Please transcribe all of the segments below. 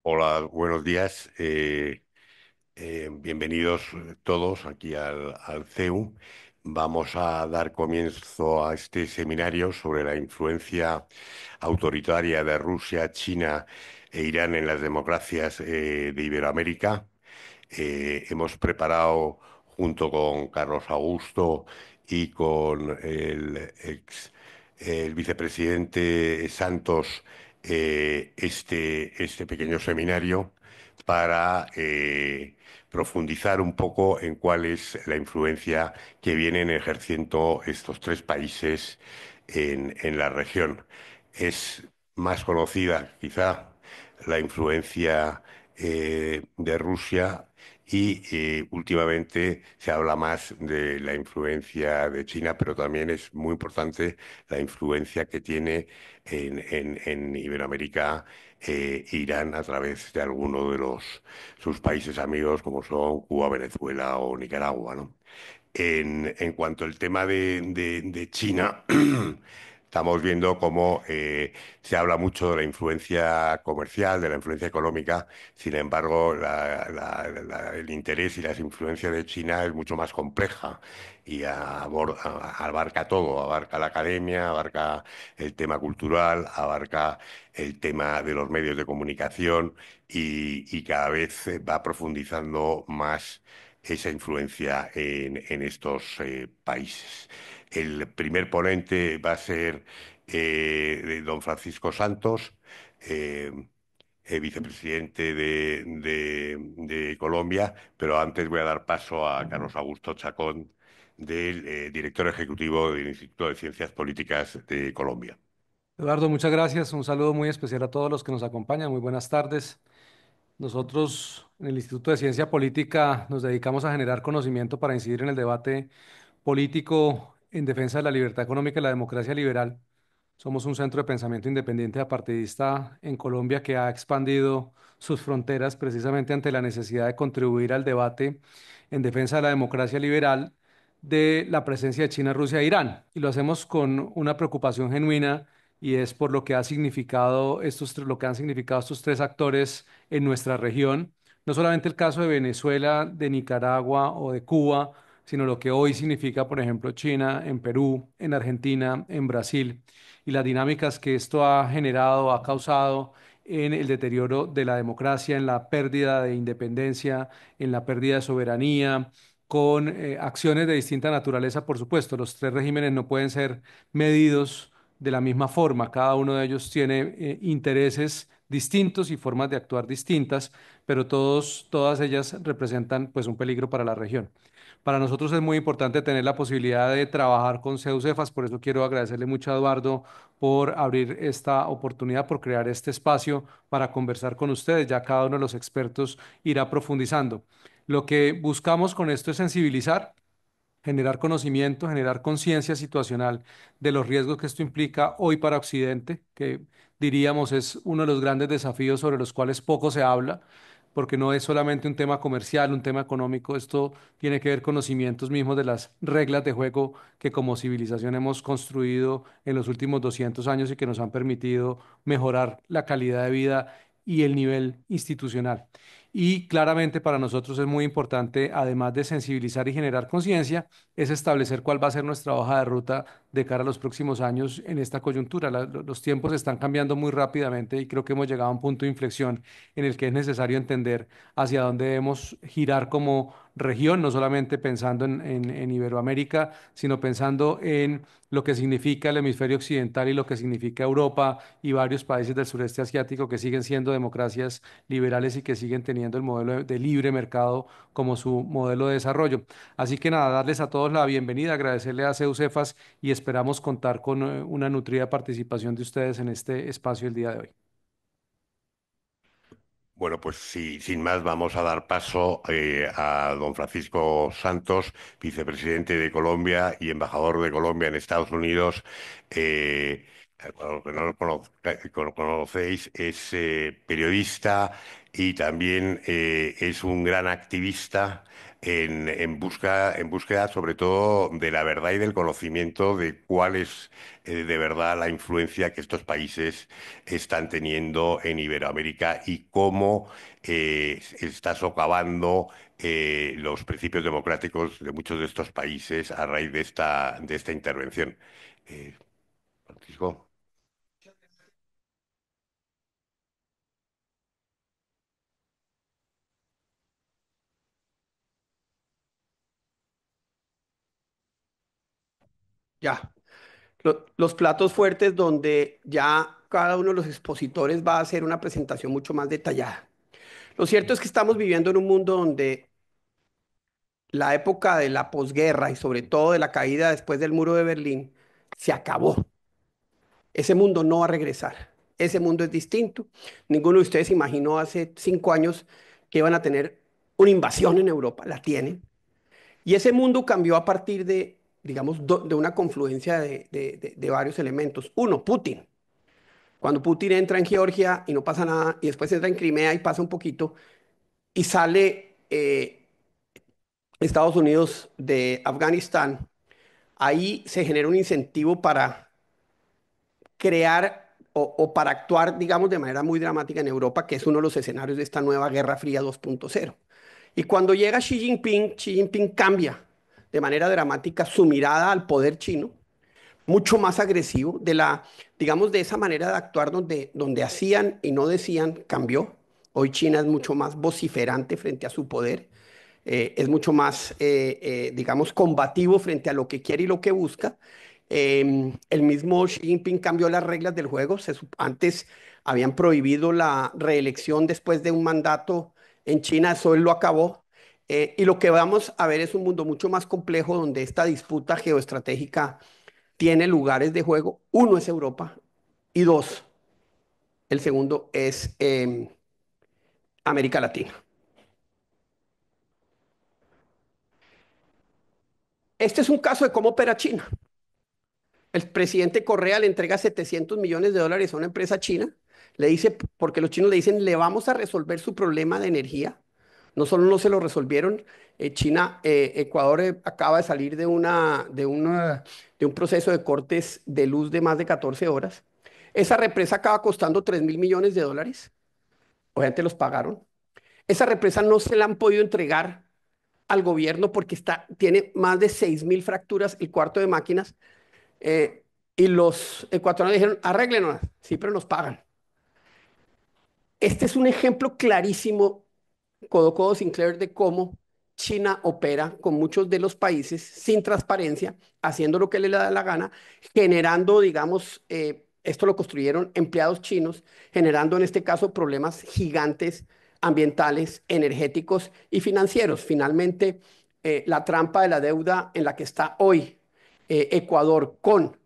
Hola, buenos días. Bienvenidos todos aquí al CEU. Vamos a dar comienzo a este seminario sobre la influencia autoritaria de Rusia, China e Irán en las democracias de Iberoamérica. Hemos preparado junto con Carlos Augusto y con el vicepresidente Santos este pequeño seminario para profundizar un poco en cuál es la influencia que vienen ejerciendo estos tres países en la región. Es más conocida quizá la influencia de Rusia y últimamente se habla más de la influencia de China, pero también es muy importante la influencia que tiene en Iberoamérica Irán a través de alguno de sus países amigos como son Cuba, Venezuela o Nicaragua, ¿no? En cuanto al tema de China, estamos viendo cómo se habla mucho de la influencia comercial, de la influencia económica. Sin embargo, el interés y las influencias de China es mucho más compleja y abarca todo, abarca la academia, abarca el tema cultural, abarca el tema de los medios de comunicación y cada vez va profundizando más esa influencia en estos países. El primer ponente va a ser de don Francisco Santos, eh, vicepresidente de Colombia, pero antes voy a dar paso a Carlos Augusto Chacón, del director ejecutivo del Instituto de Ciencias Políticas de Colombia. Eduardo, muchas gracias. Un saludo muy especial a todos los que nos acompañan. Muy buenas tardes. Nosotros en el Instituto de Ciencia Política nos dedicamos a generar conocimiento para incidir en el debate político en defensa de la libertad económica y la democracia liberal. Somos un centro de pensamiento independiente apartidista en Colombia que ha expandido sus fronteras precisamente ante la necesidad de contribuir al debate en defensa de la democracia liberal de la presencia de China, Rusia e Irán. Y lo hacemos con una preocupación genuina y es por lo que ha significado lo que han significado estos tres actores en nuestra región. No solamente el caso de Venezuela, de Nicaragua o de Cuba, sino lo que hoy significa, por ejemplo, China, en Perú, en Argentina, en Brasil, y las dinámicas que esto ha generado, ha causado en el deterioro de la democracia, en la pérdida de independencia, en la pérdida de soberanía, con acciones de distinta naturaleza, por supuesto. Los tres regímenes no pueden ser medidos de la misma forma. Cada uno de ellos tiene intereses distintos y formas de actuar distintas, pero todas ellas representan pues un peligro para la región. Para nosotros es muy importante tener la posibilidad de trabajar con CEUCEFAS, por eso quiero agradecerle mucho a Eduardo por abrir esta oportunidad, por crear este espacio para conversar con ustedes. Ya cada uno de los expertos irá profundizando. Lo que buscamos con esto es sensibilizar, generar conocimiento, generar conciencia situacional de los riesgos que esto implica hoy para Occidente, que diríamos es uno de los grandes desafíos sobre los cuales poco se habla, porque no es solamente un tema comercial, un tema económico, esto tiene que ver con los cimientos mismos de las reglas de juego que como civilización hemos construido en los últimos 200 años y que nos han permitido mejorar la calidad de vida y el nivel institucional. Y claramente para nosotros es muy importante, además de sensibilizar y generar conciencia, es establecer cuál va a ser nuestra hoja de ruta de cara a los próximos años en esta coyuntura. Los tiempos están cambiando muy rápidamente y creo que hemos llegado a un punto de inflexión en el que es necesario entender hacia dónde debemos girar como región, no solamente pensando en Iberoamérica, sino pensando en lo que significa el hemisferio occidental y lo que significa Europa y varios países del sureste asiático que siguen siendo democracias liberales y que siguen teniendo el modelo de libre mercado como su modelo de desarrollo. Así que nada, darles a todos la bienvenida, agradecerle a CEUCEFAS y esperamos contar con una nutrida participación de ustedes en este espacio el día de hoy. Bueno, pues sí, sin más vamos a dar paso a don Francisco Santos, vicepresidente de Colombia y embajador de Colombia en Estados Unidos. Para los que no lo conocéis, es periodista, y también es un gran activista en búsqueda sobre todo de la verdad y del conocimiento de cuál es de verdad la influencia que estos países están teniendo en Iberoamérica y cómo está socavando los principios democráticos de muchos de estos países a raíz de esta intervención. Eh, Francisco. Ya. Los platos fuertes donde ya cada uno de los expositores va a hacer una presentación mucho más detallada. Lo cierto es que estamos viviendo en un mundo donde la época de la posguerra y sobre todo de la caída después del muro de Berlín se acabó. Ese mundo no va a regresar. Ese mundo es distinto. Ninguno de ustedes imaginó hace 5 años que iban a tener una invasión en Europa. La tienen. Y ese mundo cambió a partir de, digamos, de una confluencia de varios elementos. Uno, Putin. Cuando Putin entra en Georgia y no pasa nada, y después entra en Crimea y pasa un poquito, y sale Estados Unidos de Afganistán, ahí se genera un incentivo para crear o para actuar, digamos, de manera muy dramática en Europa, que es uno de los escenarios de esta nueva Guerra Fría 2.0. Y cuando llega Xi Jinping cambia de manera dramática su mirada al poder chino, mucho más agresivo, digamos, de esa manera de actuar donde hacían y no decían, cambió. Hoy China es mucho más vociferante frente a su poder, es mucho más, digamos, combativo frente a lo que quiere y lo que busca. El mismo Xi Jinping cambió las reglas del juego. Antes habían prohibido la reelección después de un mandato en China, eso él lo acabó. Y lo que vamos a ver es un mundo mucho más complejo donde esta disputa geoestratégica tiene lugares de juego. Uno es Europa y dos, el segundo es América Latina. Este es un caso de cómo opera China. El presidente Correa le entrega 700 millones de dólares a una empresa china. Le dice, porque los chinos le dicen, le vamos a resolver su problema de energía. No solo no se lo resolvieron, Ecuador acaba de salir de un proceso de cortes de luz de más de 14 horas. Esa represa acaba costando 3.000 millones de dólares. Obviamente los pagaron. Esa represa no se la han podido entregar al gobierno porque tiene más de 6.000 fracturas el cuarto de máquinas. eh, y los ecuatorianos dijeron, arréglenos, sí, pero nos pagan. Este es un ejemplo clarísimo, codo codo Sinclair, de cómo China opera con muchos de los países sin transparencia, haciendo lo que le da la gana, generando, digamos, esto lo construyeron empleados chinos, generando en este caso problemas gigantes ambientales, energéticos y financieros. Finalmente, la trampa de la deuda en la que está hoy Ecuador con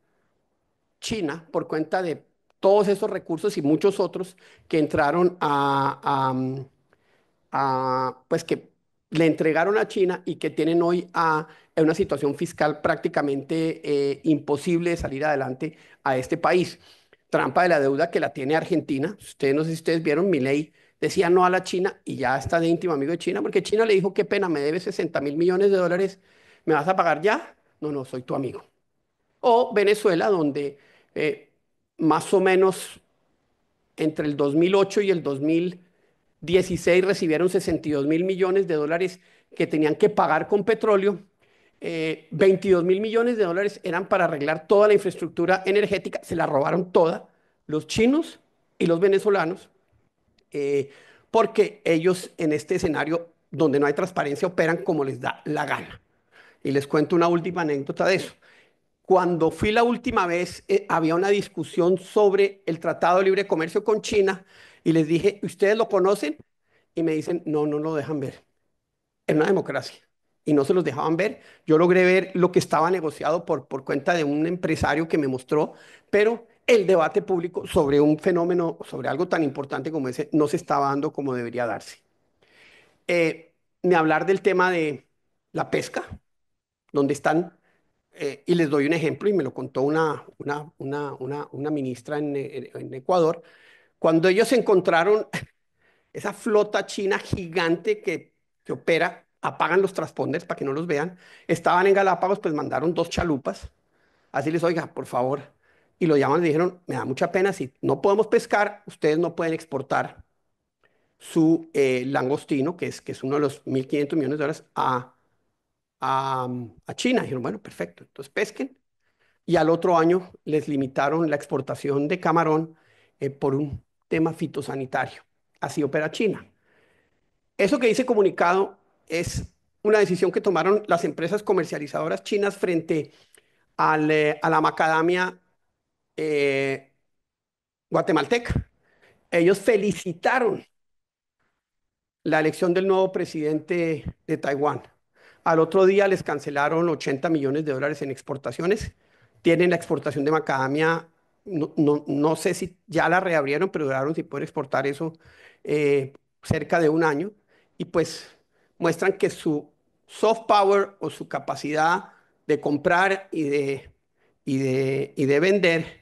China por cuenta de todos esos recursos y muchos otros que entraron pues que le entregaron a China y que tienen hoy en una situación fiscal prácticamente imposible de salir adelante a este país. Trampa de la deuda que la tiene Argentina. Ustedes no sé si ustedes vieron, Milei decía no a la China y ya está de íntimo amigo de China porque China le dijo, qué pena, me debes 60.000 millones de dólares, ¿me vas a pagar ya? No, no, soy tu amigo. O Venezuela, donde eh, más o menos entre el 2008 y el 2016 recibieron 62.000 millones de dólares que tenían que pagar con petróleo. 22.000 millones de dólares eran para arreglar toda la infraestructura energética, se la robaron toda los chinos y los venezolanos, eh, porque ellos en este escenario donde no hay transparencia operan como les da la gana. Y les cuento una última anécdota de eso. Cuando fui la última vez, había una discusión sobre el Tratado de Libre Comercio con China y les dije, ¿ustedes lo conocen? Y me dicen, no, no lo dejan ver. Es una democracia. Y no se los dejaban ver. Yo logré ver lo que estaba negociado por cuenta de un empresario que me mostró, pero el debate público sobre un fenómeno, sobre algo tan importante como ese, no se estaba dando como debería darse. Ni hablar del tema de la pesca, donde están y les doy un ejemplo, y me lo contó una ministra en Ecuador. Cuando ellos encontraron esa flota china gigante que opera, apagan los transponders para que no los vean, estaban en Galápagos, pues mandaron 2 chalupas, así les, oiga, por favor, y lo llaman y dijeron, me da mucha pena, si no podemos pescar, ustedes no pueden exportar su langostino, que es uno de los 1.500 millones de dólares, a China. Dijeron, bueno, perfecto, entonces pesquen. Y al otro año les limitaron la exportación de camarón por un tema fitosanitario. Así opera China. Eso que dice comunicado es una decisión que tomaron las empresas comercializadoras chinas frente a la macadamia eh, guatemalteca. Ellos felicitaron la elección del nuevo presidente de Taiwán. Al otro día les cancelaron 80 millones de dólares en exportaciones. Tienen la exportación de macadamia, no sé si ya la reabrieron, pero duraron sin poder exportar eso cerca de un año. Y pues muestran que su soft power o su capacidad de comprar y de vender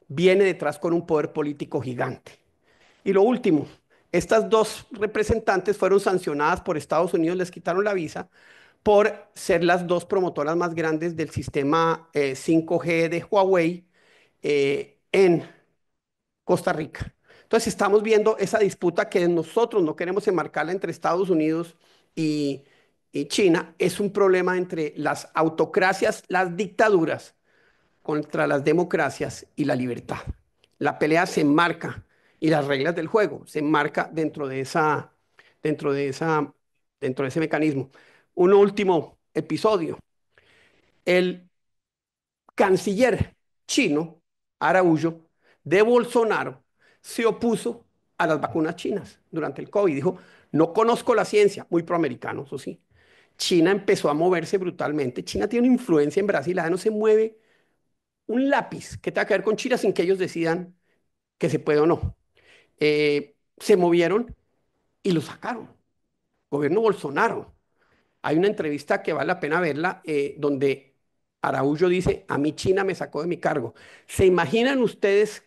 viene detrás con un poder político gigante. Y lo último, estas dos representantes fueron sancionadas por Estados Unidos, les quitaron la visa por ser las dos promotoras más grandes del sistema 5G de Huawei en Costa Rica. Entonces estamos viendo esa disputa que nosotros no queremos enmarcarla entre Estados Unidos y, y China. Es un problema entre las autocracias, las dictaduras contra las democracias y la libertad. La pelea se enmarca y las reglas del juego se enmarca dentro de esa, dentro de ese mecanismo. Un último episodio. El canciller chino, Araújo, de Bolsonaro, se opuso a las vacunas chinas durante el COVID. Dijo, no conozco la ciencia, muy proamericano, eso sí. China empezó a moverse brutalmente. China tiene una influencia en Brasil, no se mueve un lápiz que tenga que ver con China sin que ellos decidan que se puede o no. Se movieron y lo sacaron. Gobierno Bolsonaro. Hay una entrevista que vale la pena verla donde Araújo dice, a mí China me sacó de mi cargo. ¿Se imaginan ustedes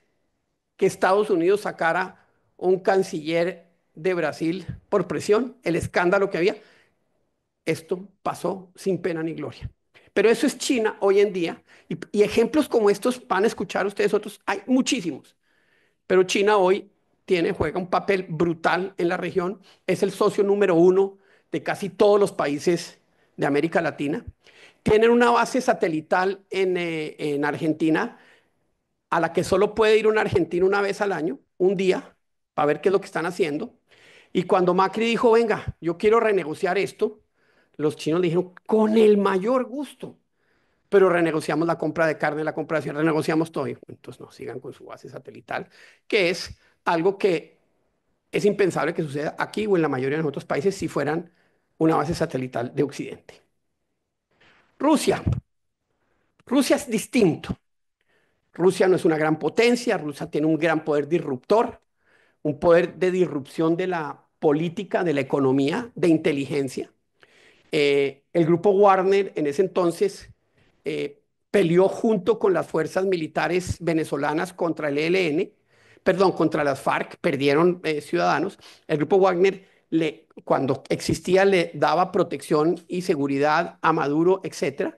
que Estados Unidos sacara un canciller de Brasil por presión? El escándalo que había. Esto pasó sin pena ni gloria. Pero eso es China hoy en día. Y ejemplos como estos van a escuchar ustedes otros. Hay muchísimos. Pero China hoy juega un papel brutal en la región. Es el socio número uno de casi todos los países de América Latina. Tienen una base satelital en Argentina a la que solo puede ir un argentino una vez al año, un día, para ver qué es lo que están haciendo. Y cuando Macri dijo, venga, yo quiero renegociar esto, los chinos le dijeron, con el mayor gusto, pero renegociamos la compra de carne, la compra de acción, renegociamos todo. Y entonces no, sigan con su base satelital, que es algo que es impensable que suceda aquí o en la mayoría de los otros países si fueran una base satelital de Occidente. Rusia. Rusia es distinto. Rusia no es una gran potencia, Rusia tiene un gran poder disruptor, un poder de disrupción de la política, de la economía, de inteligencia. El grupo Wagner en ese entonces eh, peleó junto con las fuerzas militares venezolanas contra el ELN, perdón, contra las FARC, perdieron ciudadanos. El grupo Wagner, cuando existía, le daba protección y seguridad a Maduro, etc.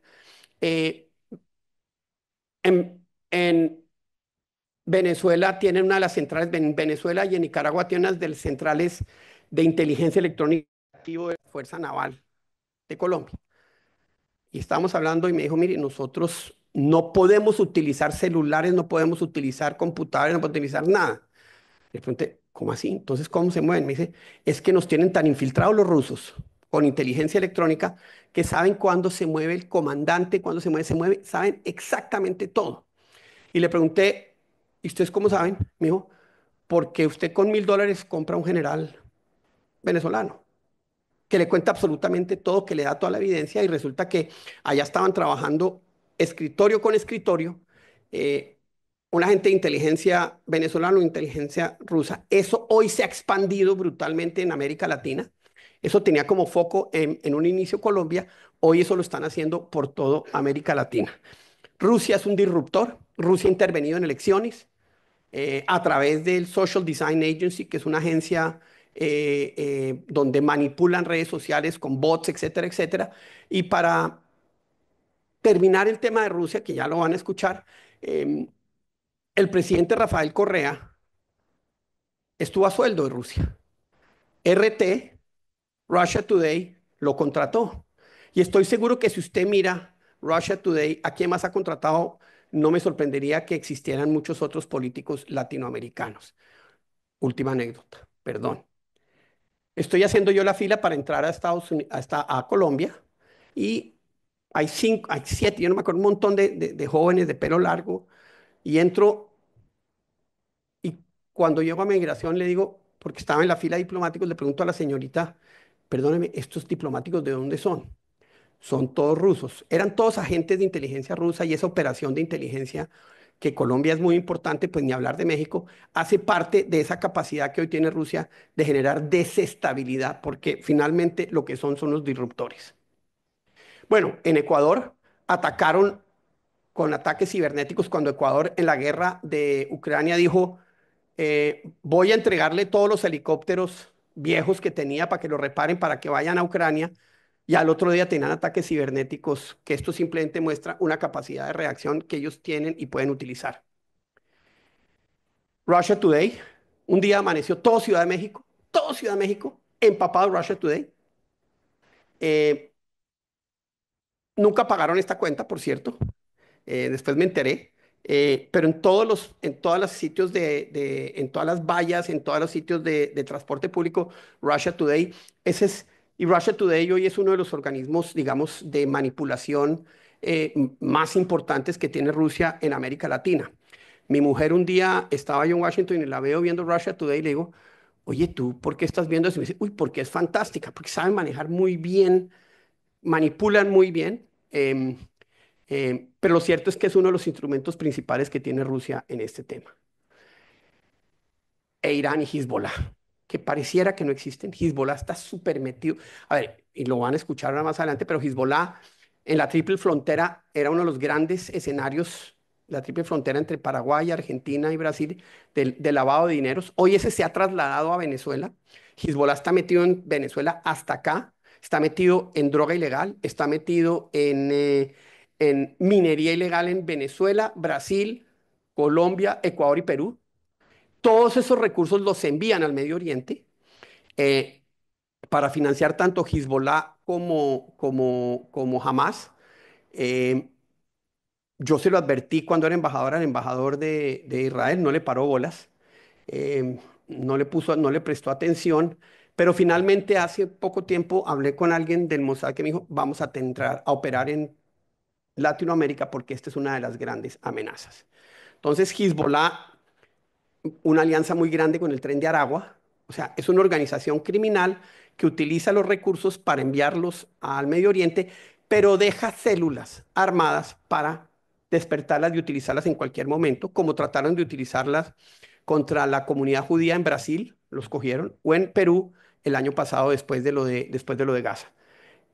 Eh, en Venezuela tienen una de las centrales, en Venezuela y en Nicaragua tienen unas de las centrales de inteligencia electrónica de la Fuerza Naval de Colombia. Y estábamos hablando y me dijo, mire, nosotros no podemos utilizar celulares, no podemos utilizar computadores, no podemos utilizar nada. Le pregunté, ¿cómo así? Entonces, ¿cómo se mueven? Me dice, es que nos tienen tan infiltrados los rusos con inteligencia electrónica que saben cuándo se mueve el comandante, cuándo se mueve, saben exactamente todo. Y le pregunté, ¿y ustedes cómo saben? Me dijo, porque usted con $1.000 compra un general venezolano que le cuenta absolutamente todo, que le da toda la evidencia y resulta que allá estaban trabajando escritorio con escritorio, eh, un agente de inteligencia venezolano, inteligencia rusa. Eso hoy se ha expandido brutalmente en América Latina. Eso tenía como foco en un inicio Colombia, hoy eso lo están haciendo por todo América Latina. Rusia es un disruptor, Rusia ha intervenido en elecciones a través del Social Design Agency, que es una agencia donde manipulan redes sociales con bots, etcétera, etcétera. Y para terminar el tema de Rusia, que ya lo van a escuchar, eh, el presidente Rafael Correa estuvo a sueldo de Rusia. RT, Russia Today, lo contrató. Y estoy seguro que si usted mira Russia Today, ¿a quién más ha contratado? No me sorprendería que existieran muchos otros políticos latinoamericanos. Última anécdota, perdón. Estoy haciendo yo la fila para entrar a Estados Unidos, a Colombia, y hay cinco, hay siete, yo no me acuerdo, un montón de jóvenes de pelo largo, y entro, y cuando llego a migración le digo, porque estaba en la fila de diplomáticos, le pregunto a la señorita, perdóneme, ¿estos diplomáticos de dónde son? Son todos rusos. Eran todos agentes de inteligencia rusa, y esa operación de inteligencia, que Colombia es muy importante, pues ni hablar de México, hace parte de esa capacidad que hoy tiene Rusia de generar desestabilidad, porque finalmente lo que son los disruptores. Bueno, en Ecuador atacaron con ataques cibernéticos cuando Ecuador en la guerra de Ucrania dijo, voy a entregarle todos los helicópteros viejos que tenía para que los reparen, para que vayan a Ucrania. Y al otro día tenían ataques cibernéticos, que esto simplemente muestra una capacidad de reacción que ellos tienen y pueden utilizar. Russia Today, un día amaneció todo Ciudad de México, empapado de Russia Today. Eh, Nunca pagaron esta cuenta, por cierto. Después me enteré. Pero en todos los sitios en todas las vallas, en todos los sitios de transporte público, Russia Today, ese es, y Russia Today hoy es uno de los organismos, digamos, de manipulación más importantes que tiene Rusia en América Latina. Mi mujer un día estaba yo en Washington y la veo viendo Russia Today y le digo, oye, ¿tú por qué estás viendo eso? Y me dice, uy, porque es fantástica, porque saben manejar muy bien, manipulan muy bien. Pero lo cierto es que es uno de los instrumentos principales que tiene Rusia en este tema. E Irán y Hezbollah, que pareciera que no existen. Hezbollah está súper metido. A ver, y lo van a escuchar ahora más adelante, pero Hezbollah en la triple frontera era uno de los grandes escenarios, la triple frontera entre Paraguay, Argentina y Brasil, del lavado de dineros. Hoy ese se ha trasladado a Venezuela. Hezbollah está metido en Venezuela hasta acá, está metido en droga ilegal, está metido en minería ilegal en Venezuela, Brasil, Colombia, Ecuador y Perú. Todos esos recursos los envían al Medio Oriente eh, para financiar tanto Hezbollah como Hamas. Eh, yo se lo advertí cuando era embajador al embajador de Israel, no le paró bolas, no le prestó atención, pero finalmente hace poco tiempo hablé con alguien del Mossad que me dijo, vamos a entrar a operar en Latinoamérica porque esta es una de las grandes amenazas. Entonces, Hezbollah, una alianza muy grande con el Tren de Aragua. O sea, es una organización criminal que utiliza los recursos para enviarlos al Medio Oriente, pero deja células armadas para despertarlas y utilizarlas en cualquier momento, como trataron de utilizarlas contra la comunidad judía en Brasil, los cogieron, o en Perú el año pasado después de lo de Gaza.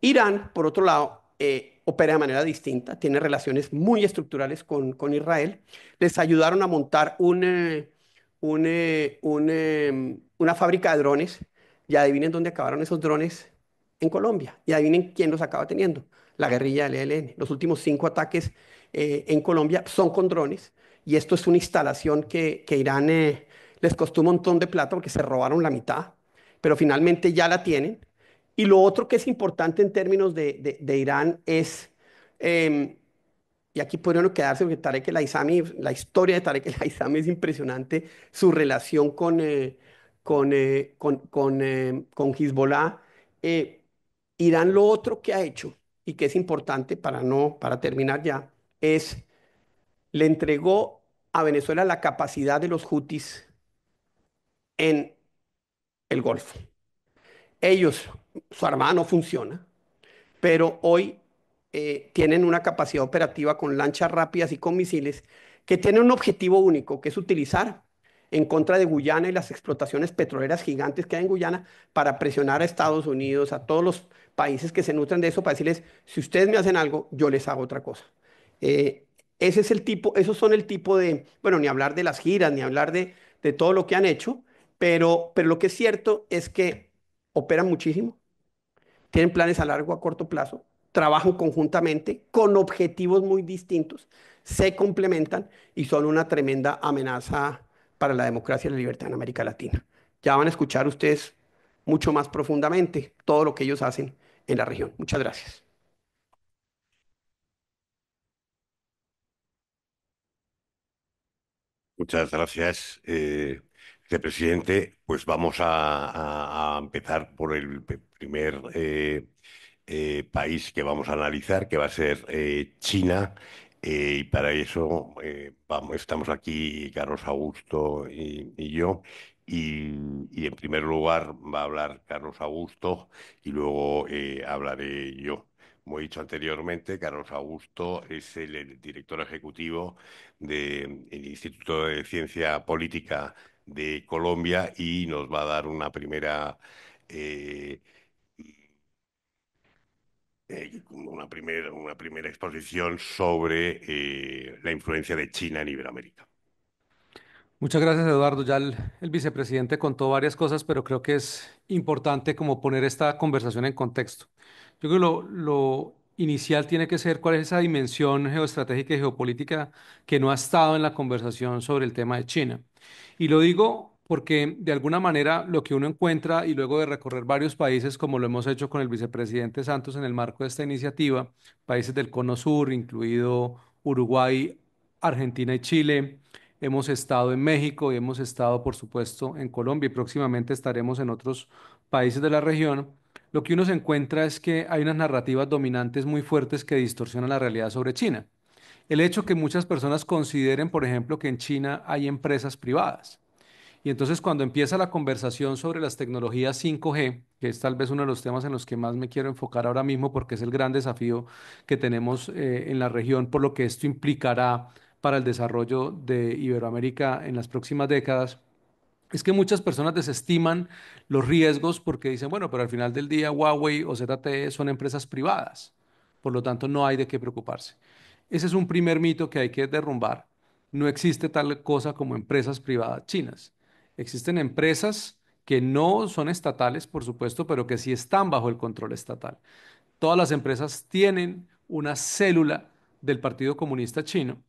Irán, por otro lado, opera de manera distinta, tiene relaciones muy estructurales con Israel. Les ayudaron a montar una fábrica de drones, y adivinen dónde acabaron esos drones: en Colombia. Y adivinen quién los acaba teniendo: la guerrilla del ELN. Los últimos 5 ataques en Colombia son con drones, y esto es una instalación que Irán les costó un montón de plata porque se robaron la mitad, pero finalmente ya la tienen. Y lo otro que es importante en términos de Irán es, eh, y aquí podría uno quedarse porque Tarek El Aissami, la historia de Tarek El Aissami es impresionante, su relación con Hezbollah. Eh, Irán lo otro que ha hecho y que es importante para, no, para terminar ya, es le entregó a Venezuela la capacidad de los hutis en el Golfo. Ellos, su armada no funciona, pero hoy tienen una capacidad operativa con lanchas rápidas y con misiles que tienen un objetivo único, que es utilizar en contra de Guyana y las explotaciones petroleras gigantes que hay en Guyana para presionar a Estados Unidos, a todos los países que se nutren de eso, para decirles, si ustedes me hacen algo, yo les hago otra cosa. Ese es el tipo, esos son el tipo de, bueno, ni hablar de las giras, ni hablar de todo lo que han hecho, pero lo que es cierto es que operan muchísimo, tienen planes a largo, a corto plazo, trabajan conjuntamente con objetivos muy distintos, se complementan y son una tremenda amenaza para la democracia y la libertad en América Latina. Ya van a escuchar ustedes mucho más profundamente todo lo que ellos hacen en la región. Muchas gracias. Muchas gracias, vicepresidente. Pues vamos a empezar por el primer país que vamos a analizar, que va a ser China. Y para eso estamos aquí Carlos Augusto y yo. Y en primer lugar va a hablar Carlos Augusto y luego hablaré yo. Como he dicho anteriormente, Carlos Augusto es el director ejecutivo del Instituto de Ciencia Política de Colombia y nos va a dar eh, una primera exposición sobre la influencia de China en Iberoamérica. Muchas gracias, Eduardo. Ya el vicepresidente contó varias cosas, pero creo que es importante como poner esta conversación en contexto. Yo creo que lo inicial tiene que ser cuál es esa dimensión geoestratégica y geopolítica que no ha estado en la conversación sobre el tema de China. Y lo digo porque de alguna manera lo que uno encuentra y luego de recorrer varios países, como lo hemos hecho con el vicepresidente Santos en el marco de esta iniciativa, países del Cono Sur, incluido Uruguay, Argentina y Chile. Hemos estado en México y hemos estado, por supuesto, en Colombia y próximamente estaremos en otros países de la región. Lo que uno se encuentra es que hay unas narrativas dominantes muy fuertes que distorsionan la realidad sobre China. El hecho que muchas personas consideren, por ejemplo, que en China hay empresas privadas. Y entonces cuando empieza la conversación sobre las tecnologías 5G, que es tal vez uno de los temas en los que más me quiero enfocar ahora mismo porque es el gran desafío que tenemos en la región, por lo que esto implicará para el desarrollo de Iberoamérica en las próximas décadas, es que muchas personas desestiman los riesgos porque dicen, bueno, pero al final del día Huawei o ZTE son empresas privadas, por lo tanto no hay de qué preocuparse. Ese es un primer mito que hay que derrumbar. No existe tal cosa como empresas privadas chinas. Existen empresas que no son estatales, por supuesto, pero que sí están bajo el control estatal. Todas las empresas tienen una célula del Partido Comunista Chino.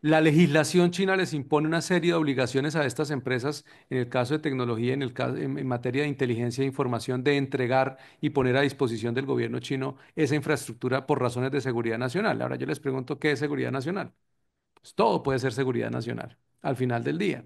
La legislación china les impone una serie de obligaciones a estas empresas, en el caso de tecnología, en materia de inteligencia e información, de entregar y poner a disposición del gobierno chino esa infraestructura por razones de seguridad nacional. Ahora yo les pregunto, ¿qué es seguridad nacional? Pues todo puede ser seguridad nacional al final del día.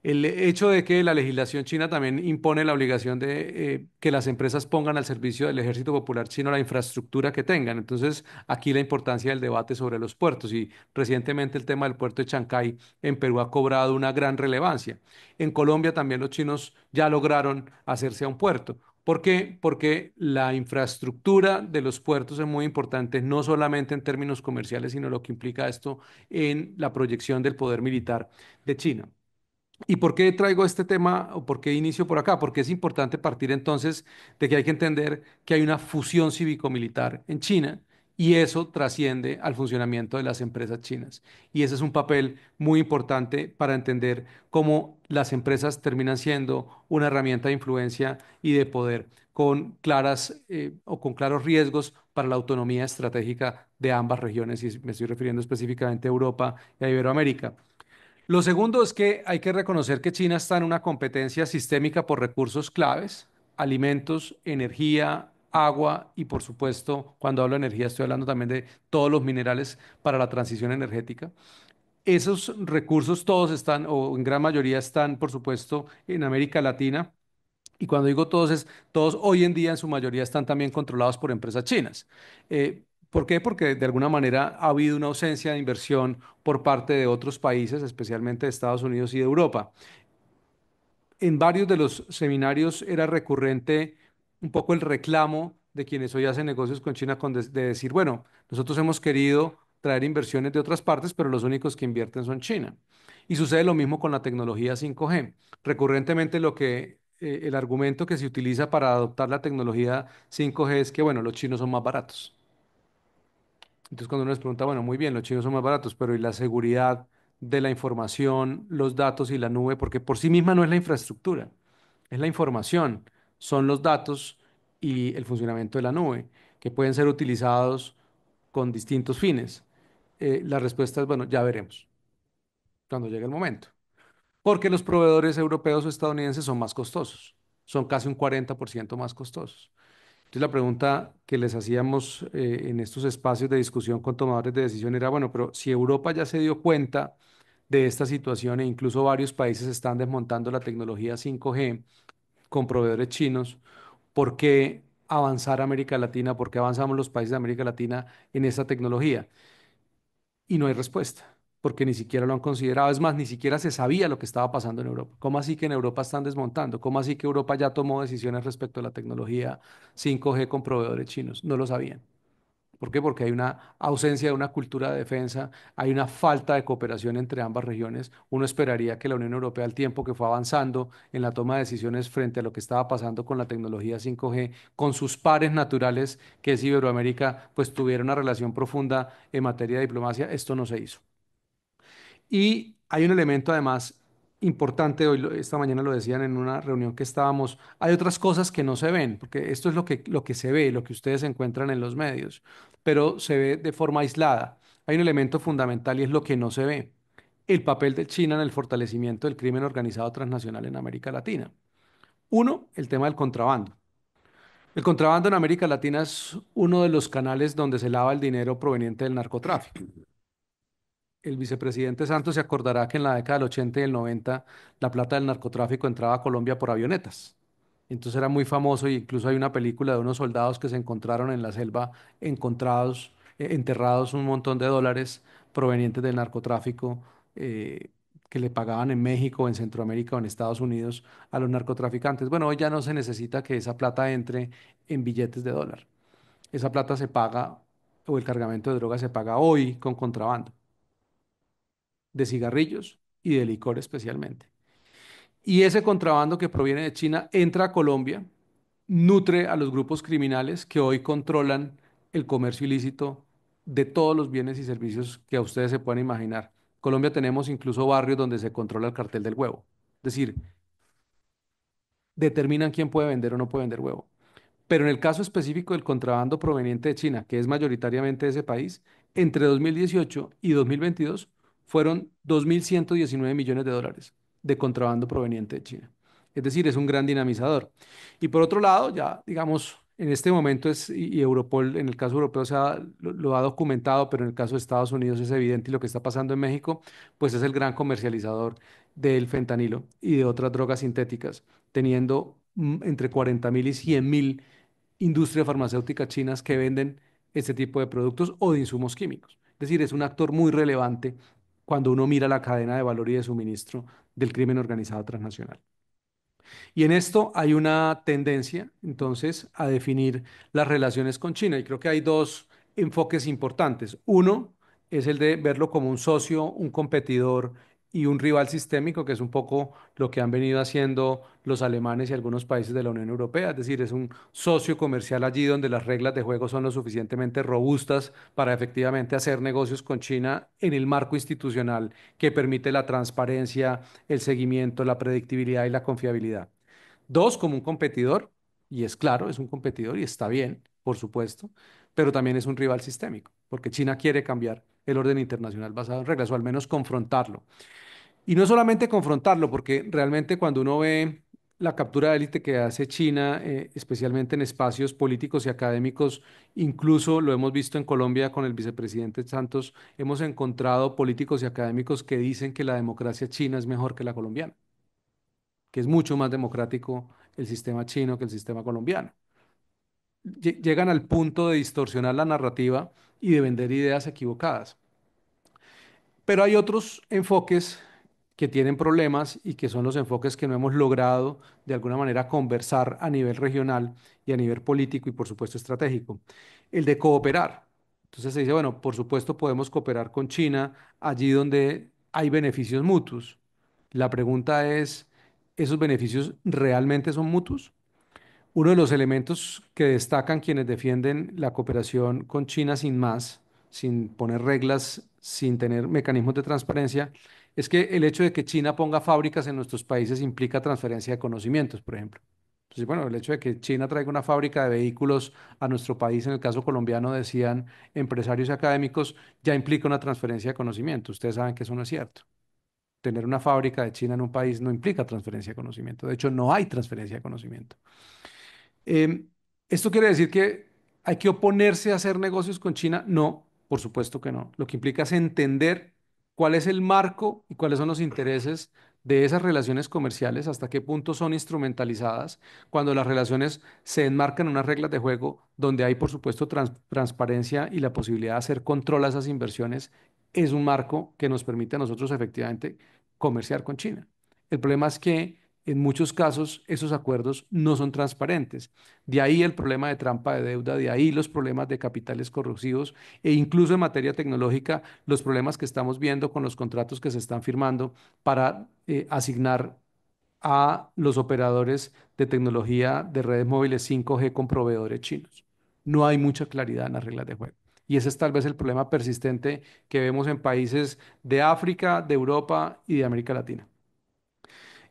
El hecho de que la legislación china también impone la obligación de que las empresas pongan al servicio del Ejército Popular Chino la infraestructura que tengan. Entonces, aquí la importancia del debate sobre los puertos. Y recientemente el tema del puerto de Chancay en Perú ha cobrado una gran relevancia. En Colombia también los chinos ya lograron hacerse a un puerto. ¿Por qué? Porque la infraestructura de los puertos es muy importante, no solamente en términos comerciales, sino lo que implica esto en la proyección del poder militar de China. ¿Y por qué traigo este tema o por qué inicio por acá? Porque es importante partir entonces de que hay que entender que hay una fusión cívico-militar en China y eso trasciende al funcionamiento de las empresas chinas. Y ese es un papel muy importante para entender cómo las empresas terminan siendo una herramienta de influencia y de poder con claras o con claros riesgos para la autonomía estratégica de ambas regiones, y me estoy refiriendo específicamente a Europa y a Iberoamérica. Lo segundo es que hay que reconocer que China está en una competencia sistémica por recursos claves, alimentos, energía, agua y por supuesto, cuando hablo de energía estoy hablando también de todos los minerales para la transición energética. Esos recursos todos están, o en gran mayoría están, por supuesto, en América Latina. Y cuando digo todos, es todos hoy en día en su mayoría están también controlados por empresas chinas. ¿Por qué? Porque de alguna manera ha habido una ausencia de inversión por parte de otros países, especialmente de Estados Unidos y de Europa. En varios de los seminarios era recurrente un poco el reclamo de quienes hoy hacen negocios con China de decir, bueno, nosotros hemos querido traer inversiones de otras partes, pero los únicos que invierten son China. Y sucede lo mismo con la tecnología 5G. Recurrentemente el argumento que se utiliza para adoptar la tecnología 5G es que, bueno, los chinos son más baratos. Entonces, cuando uno les pregunta, bueno, muy bien, los chinos son más baratos, pero ¿y la seguridad de la información, los datos y la nube, porque por sí misma no es la infraestructura, es la información, son los datos y el funcionamiento de la nube, que pueden ser utilizados con distintos fines. La respuesta es, bueno, ya veremos cuando llegue el momento, porque los proveedores europeos o estadounidenses son más costosos, son casi un 40% más costosos. Entonces la pregunta que les hacíamos en estos espacios de discusión con tomadores de decisión era, bueno, pero si Europa ya se dio cuenta de esta situación e incluso varios países están desmontando la tecnología 5G con proveedores chinos, ¿por qué avanzar América Latina? ¿Por qué avanzamos los países de América Latina en esta tecnología? Y no hay respuesta, porque ni siquiera lo han considerado. Es más, ni siquiera se sabía lo que estaba pasando en Europa. ¿Cómo así que en Europa están desmontando? ¿Cómo así que Europa ya tomó decisiones respecto a la tecnología 5G con proveedores chinos? No lo sabían. ¿Por qué? Porque hay una ausencia de una cultura de defensa, hay una falta de cooperación entre ambas regiones. Uno esperaría que la Unión Europea, al tiempo que fue avanzando en la toma de decisiones frente a lo que estaba pasando con la tecnología 5G, con sus pares naturales, que es Iberoamérica, pues tuviera una relación profunda en materia de diplomacia. Esto no se hizo. Y hay un elemento además importante, esta mañana lo decían en una reunión que estábamos, hay otras cosas que no se ven, porque esto es lo que se ve, lo que ustedes encuentran en los medios, pero se ve de forma aislada. Hay un elemento fundamental y es lo que no se ve, el papel de China en el fortalecimiento del crimen organizado transnacional en América Latina. Uno, el tema del contrabando. El contrabando en América Latina es uno de los canales donde se lava el dinero proveniente del narcotráfico. El vicepresidente Santos se acordará que en la década del 80 y el 90 la plata del narcotráfico entraba a Colombia por avionetas. Entonces era muy famoso y incluso hay una película de unos soldados que se encontraron en la selva encontrados, enterrados un montón de dólares provenientes del narcotráfico que le pagaban en México, en Centroamérica o en Estados Unidos a los narcotraficantes. Bueno, hoy ya no se necesita que esa plata entre en billetes de dólar. Esa plata se paga o el cargamento de droga se paga hoy con contrabando de cigarrillos y de licor especialmente. Y ese contrabando que proviene de China entra a Colombia, nutre a los grupos criminales que hoy controlan el comercio ilícito de todos los bienes y servicios que a ustedes se puedan imaginar. En Colombia tenemos incluso barrios donde se controla el cartel del huevo. Es decir, determinan quién puede vender o no puede vender huevo. Pero en el caso específico del contrabando proveniente de China, que es mayoritariamente de ese país, entre 2018 y 2022 fueron 2.119 millones de dólares de contrabando proveniente de China. Es decir, es un gran dinamizador. Y por otro lado, ya digamos, en este momento y Europol, en el caso europeo lo ha documentado, pero en el caso de Estados Unidos es evidente y lo que está pasando en México, pues es el gran comercializador del fentanilo y de otras drogas sintéticas, teniendo entre 40.000 y 100.000 industria farmacéutica chinas que venden este tipo de productos o de insumos químicos. Es decir, es un actor muy relevante cuando uno mira la cadena de valor y de suministro del crimen organizado transnacional. Y en esto hay una tendencia, entonces, a definir las relaciones con China. Y creo que hay dos enfoques importantes. Uno es el de verlo como un socio, un competidor y un rival sistémico, que es un poco lo que han venido haciendo los alemanes y algunos países de la Unión Europea. Es decir, es un socio comercial allí donde las reglas de juego son lo suficientemente robustas para efectivamente hacer negocios con China en el marco institucional que permite la transparencia, el seguimiento, la predictibilidad y la confiabilidad. Dos, como un competidor, y es claro, es un competidor y está bien, por supuesto, pero también es un rival sistémico, porque China quiere cambiar el orden internacional basado en reglas, o al menos confrontarlo. Y no solamente confrontarlo, porque realmente cuando uno ve la captura de élite que hace China, especialmente en espacios políticos y académicos, incluso lo hemos visto en Colombia con el vicepresidente Santos, hemos encontrado políticos y académicos que dicen que la democracia china es mejor que la colombiana, que es mucho más democrático el sistema chino que el sistema colombiano. Llegan al punto de distorsionar la narrativa y de vender ideas equivocadas. Pero hay otros enfoques que tienen problemas y que son los enfoques que no hemos logrado de alguna manera conversar a nivel regional y a nivel político y por supuesto estratégico. El de cooperar. Entonces se dice, bueno, por supuesto podemos cooperar con China allí donde hay beneficios mutuos. La pregunta es, ¿esos beneficios realmente son mutuos? Uno de los elementos que destacan quienes defienden la cooperación con China sin más, sin poner reglas sin tener mecanismos de transparencia, es que el hecho de que China ponga fábricas en nuestros países implica transferencia de conocimientos, por ejemplo. Entonces, bueno, el hecho de que China traiga una fábrica de vehículos a nuestro país, en el caso colombiano, decían empresarios y académicos, ya implica una transferencia de conocimiento. Ustedes saben que eso no es cierto. Tener una fábrica de China en un país no implica transferencia de conocimiento. De hecho, no hay transferencia de conocimiento. Eh, ¿Esto quiere decir que hay que oponerse a hacer negocios con China? No, por supuesto que no. Lo que implica es entender cuál es el marco y cuáles son los intereses de esas relaciones comerciales, hasta qué punto son instrumentalizadas, cuando las relaciones se enmarcan en unas reglas de juego donde hay, por supuesto, transparencia y la posibilidad de hacer control a esas inversiones, es un marco que nos permite a nosotros efectivamente comerciar con China. El problema es que en muchos casos esos acuerdos no son transparentes. De ahí el problema de trampa de deuda, de ahí los problemas de capitales corrosivos e incluso en materia tecnológica, los problemas que estamos viendo con los contratos que se están firmando para asignar a los operadores de tecnología de redes móviles 5G con proveedores chinos. No hay mucha claridad en las reglas de juego. Y ese es tal vez el problema persistente que vemos en países de África, de Europa y de América Latina.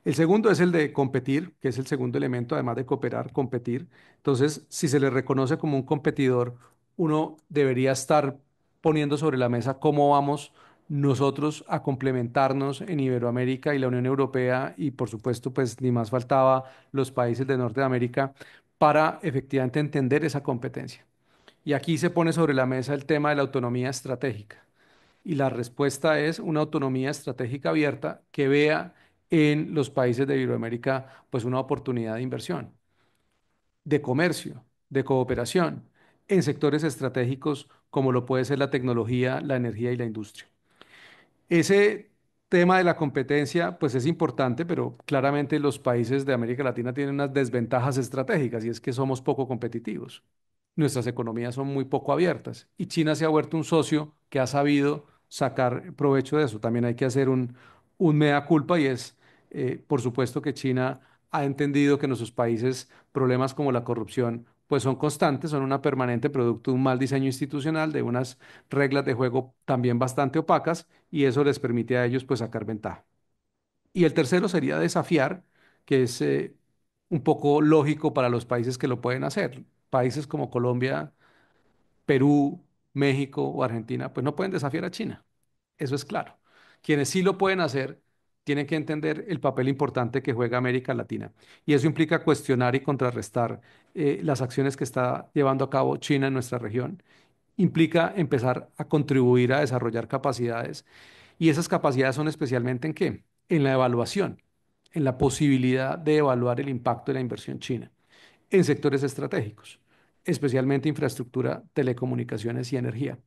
El segundo es el de competir, que es el segundo elemento, además de cooperar, competir. Entonces, si se le reconoce como un competidor, uno debería estar poniendo sobre la mesa cómo vamos nosotros a complementarnos en Iberoamérica y la Unión Europea y, por supuesto, pues ni más faltaba los países de Norteamérica para efectivamente entender esa competencia. Y aquí se pone sobre la mesa el tema de la autonomía estratégica. Y la respuesta es una autonomía estratégica abierta que vea en los países de Iberoamérica pues una oportunidad de inversión, de comercio, de cooperación en sectores estratégicos como lo puede ser la tecnología, la energía y la industria. Ese tema de la competencia, pues es importante, pero claramente los países de América Latina tienen unas desventajas estratégicas y es que somos poco competitivos. Nuestras economías son muy poco abiertas y China se ha vuelto un socio que ha sabido sacar provecho de eso. También hay que hacer un mea culpa y es, por supuesto, que China ha entendido que en nuestros países problemas como la corrupción pues son constantes, son una permanente producto de un mal diseño institucional, de unas reglas de juego también bastante opacas y eso les permite a ellos pues sacar ventaja. Y el tercero sería desafiar, que es un poco lógico para los países que lo pueden hacer. Países como Colombia, Perú, México o Argentina, pues no pueden desafiar a China. Eso es claro. Quienes sí lo pueden hacer tienen que entender el papel importante que juega América Latina. Y eso implica cuestionar y contrarrestar las acciones que está llevando a cabo China en nuestra región. Implica empezar a contribuir a desarrollar capacidades. Y esas capacidades son especialmente en qué? En la evaluación, en la posibilidad de evaluar el impacto de la inversión china en sectores estratégicos, especialmente infraestructura, telecomunicaciones y energía.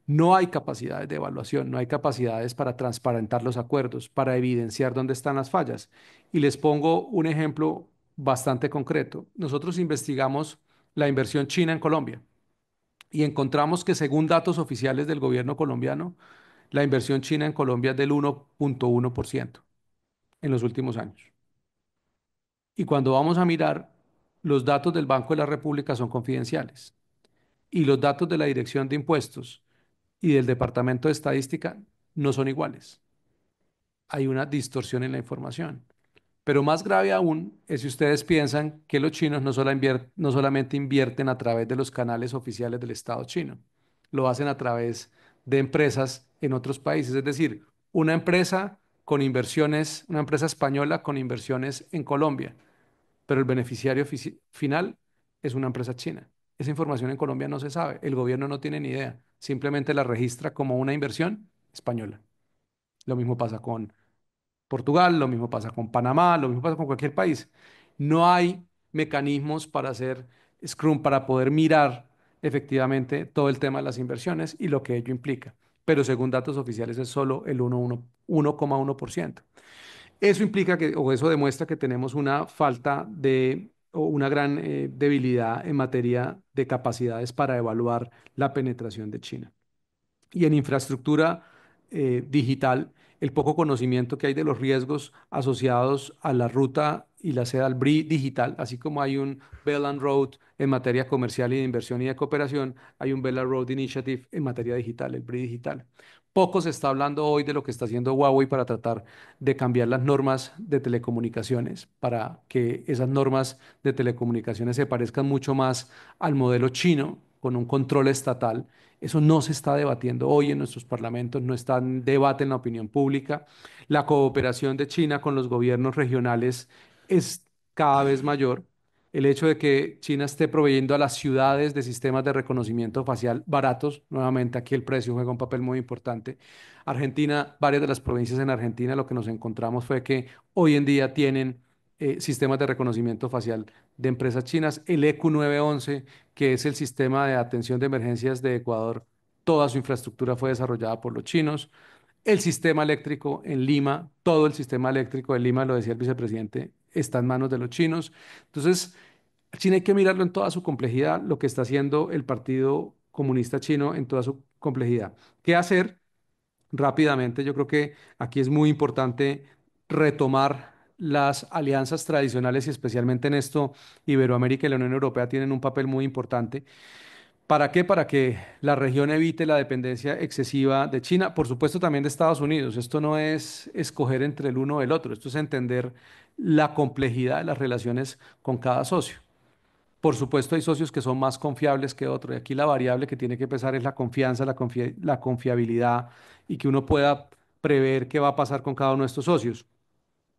No hay capacidades de evaluación, no hay capacidades para transparentar los acuerdos, para evidenciar dónde están las fallas. Y les pongo un ejemplo bastante concreto. Nosotros investigamos la inversión china en Colombia y encontramos que según datos oficiales del gobierno colombiano, la inversión china en Colombia es del 1.1% en los últimos años. Y cuando vamos a mirar, los datos del Banco de la República son confidenciales y los datos de la Dirección de Impuestos y del Departamento de Estadística no son iguales. Hay una distorsión en la información. Pero más grave aún es si ustedes piensan que los chinos no solamente invierten a través de los canales oficiales del Estado chino, lo hacen a través de empresas en otros países. Es decir, una empresa con inversiones, una empresa española con inversiones en Colombia, pero el beneficiario final es una empresa china. Esa información en Colombia no se sabe, el gobierno no tiene ni idea, simplemente la registra como una inversión española. Lo mismo pasa con Portugal, lo mismo pasa con Panamá, lo mismo pasa con cualquier país. No hay mecanismos para hacer Scrum, para poder mirar efectivamente todo el tema de las inversiones y lo que ello implica. Pero según datos oficiales es solo el 1,1%. Eso implica que, o eso demuestra que tenemos una falta de, o una gran debilidad en materia de capacidades para evaluar la penetración de China. Y en infraestructura digital, el poco conocimiento que hay de los riesgos asociados a la ruta y la seda al BRI digital, así como hay un Belt and Road en materia comercial y de inversión y de cooperación, hay un Belt and Road Initiative en materia digital, el BRI digital. Poco se está hablando hoy de lo que está haciendo Huawei para tratar de cambiar las normas de telecomunicaciones, para que esas normas de telecomunicaciones se parezcan mucho más al modelo chino, con un control estatal. Eso no se está debatiendo hoy en nuestros parlamentos, no está en debate en la opinión pública. La cooperación de China con los gobiernos regionales es cada vez mayor. El hecho de que China esté proveyendo a las ciudades de sistemas de reconocimiento facial baratos, nuevamente aquí el precio juega un papel muy importante. Argentina, varias de las provincias en Argentina, lo que nos encontramos fue que hoy en día tienen sistemas de reconocimiento facial de empresas chinas. El EQ911, que es el sistema de atención de emergencias de Ecuador, toda su infraestructura fue desarrollada por los chinos. El sistema eléctrico en Lima, todo el sistema eléctrico de Lima, lo decía el vicepresidente, está en manos de los chinos. Entonces, China hay que mirarlo en toda su complejidad, lo que está haciendo el Partido Comunista Chino en toda su complejidad. ¿Qué hacer? Rápidamente, yo creo que aquí es muy importante retomar las alianzas tradicionales y especialmente en esto, Iberoamérica y la Unión Europea tienen un papel muy importante. ¿Para qué? Para que la región evite la dependencia excesiva de China, por supuesto también de Estados Unidos. Esto no es escoger entre el uno o el otro, esto es entender la complejidad de las relaciones con cada socio. Por supuesto, hay socios que son más confiables que otros, y aquí la variable que tiene que pesar es la confianza, la confiabilidad y que uno pueda prever qué va a pasar con cada uno de estos socios.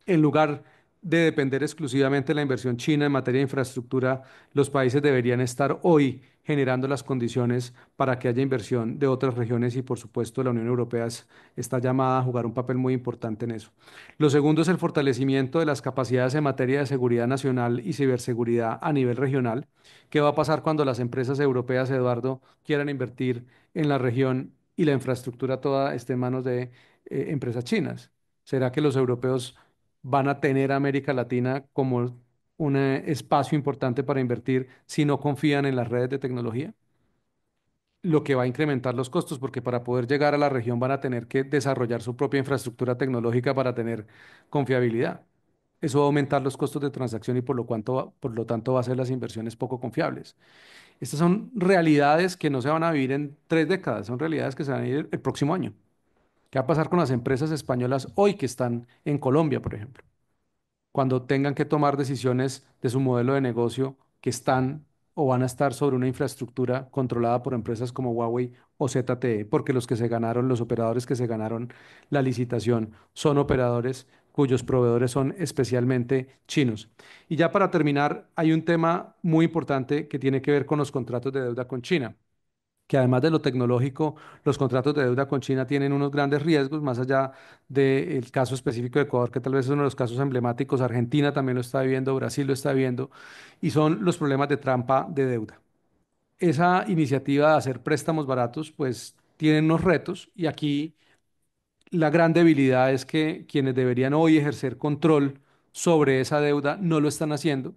En lugar de depender exclusivamente de la inversión china en materia de infraestructura, los países deberían estar hoy generando las condiciones para que haya inversión de otras regiones y, por supuesto, la Unión Europea está llamada a jugar un papel muy importante en eso. Lo segundo es el fortalecimiento de las capacidades en materia de seguridad nacional y ciberseguridad a nivel regional. ¿Qué va a pasar cuando las empresas europeas, Eduardo, quieran invertir en la región y la infraestructura toda esté en manos de empresas chinas? ¿Será que los europeos van a tener a América Latina como un espacio importante para invertir si no confían en las redes de tecnología? Lo que va a incrementar los costos, porque para poder llegar a la región van a tener que desarrollar su propia infraestructura tecnológica para tener confiabilidad. Eso va a aumentar los costos de transacción y por lo tanto va a hacer las inversiones poco confiables. Estas son realidades que no se van a vivir en 3 décadas, son realidades que se van a vivir el próximo año. ¿Qué va a pasar con las empresas españolas hoy que están en Colombia, por ejemplo? Cuando tengan que tomar decisiones de su modelo de negocio que están o van a estar sobre una infraestructura controlada por empresas como Huawei o ZTE, porque los que se ganaron, los operadores que se ganaron la licitación son operadores cuyos proveedores son especialmente chinos. Y ya para terminar, hay un tema muy importante que tiene que ver con los contratos de deuda con China, que además de lo tecnológico, los contratos de deuda con China tienen unos grandes riesgos, más allá del caso específico de Ecuador, que tal vez es uno de los casos emblemáticos. Argentina también lo está viviendo, Brasil lo está viendo, y son los problemas de trampa de deuda. Esa iniciativa de hacer préstamos baratos, pues tiene unos retos, y aquí la gran debilidad es que quienes deberían hoy ejercer control sobre esa deuda no lo están haciendo.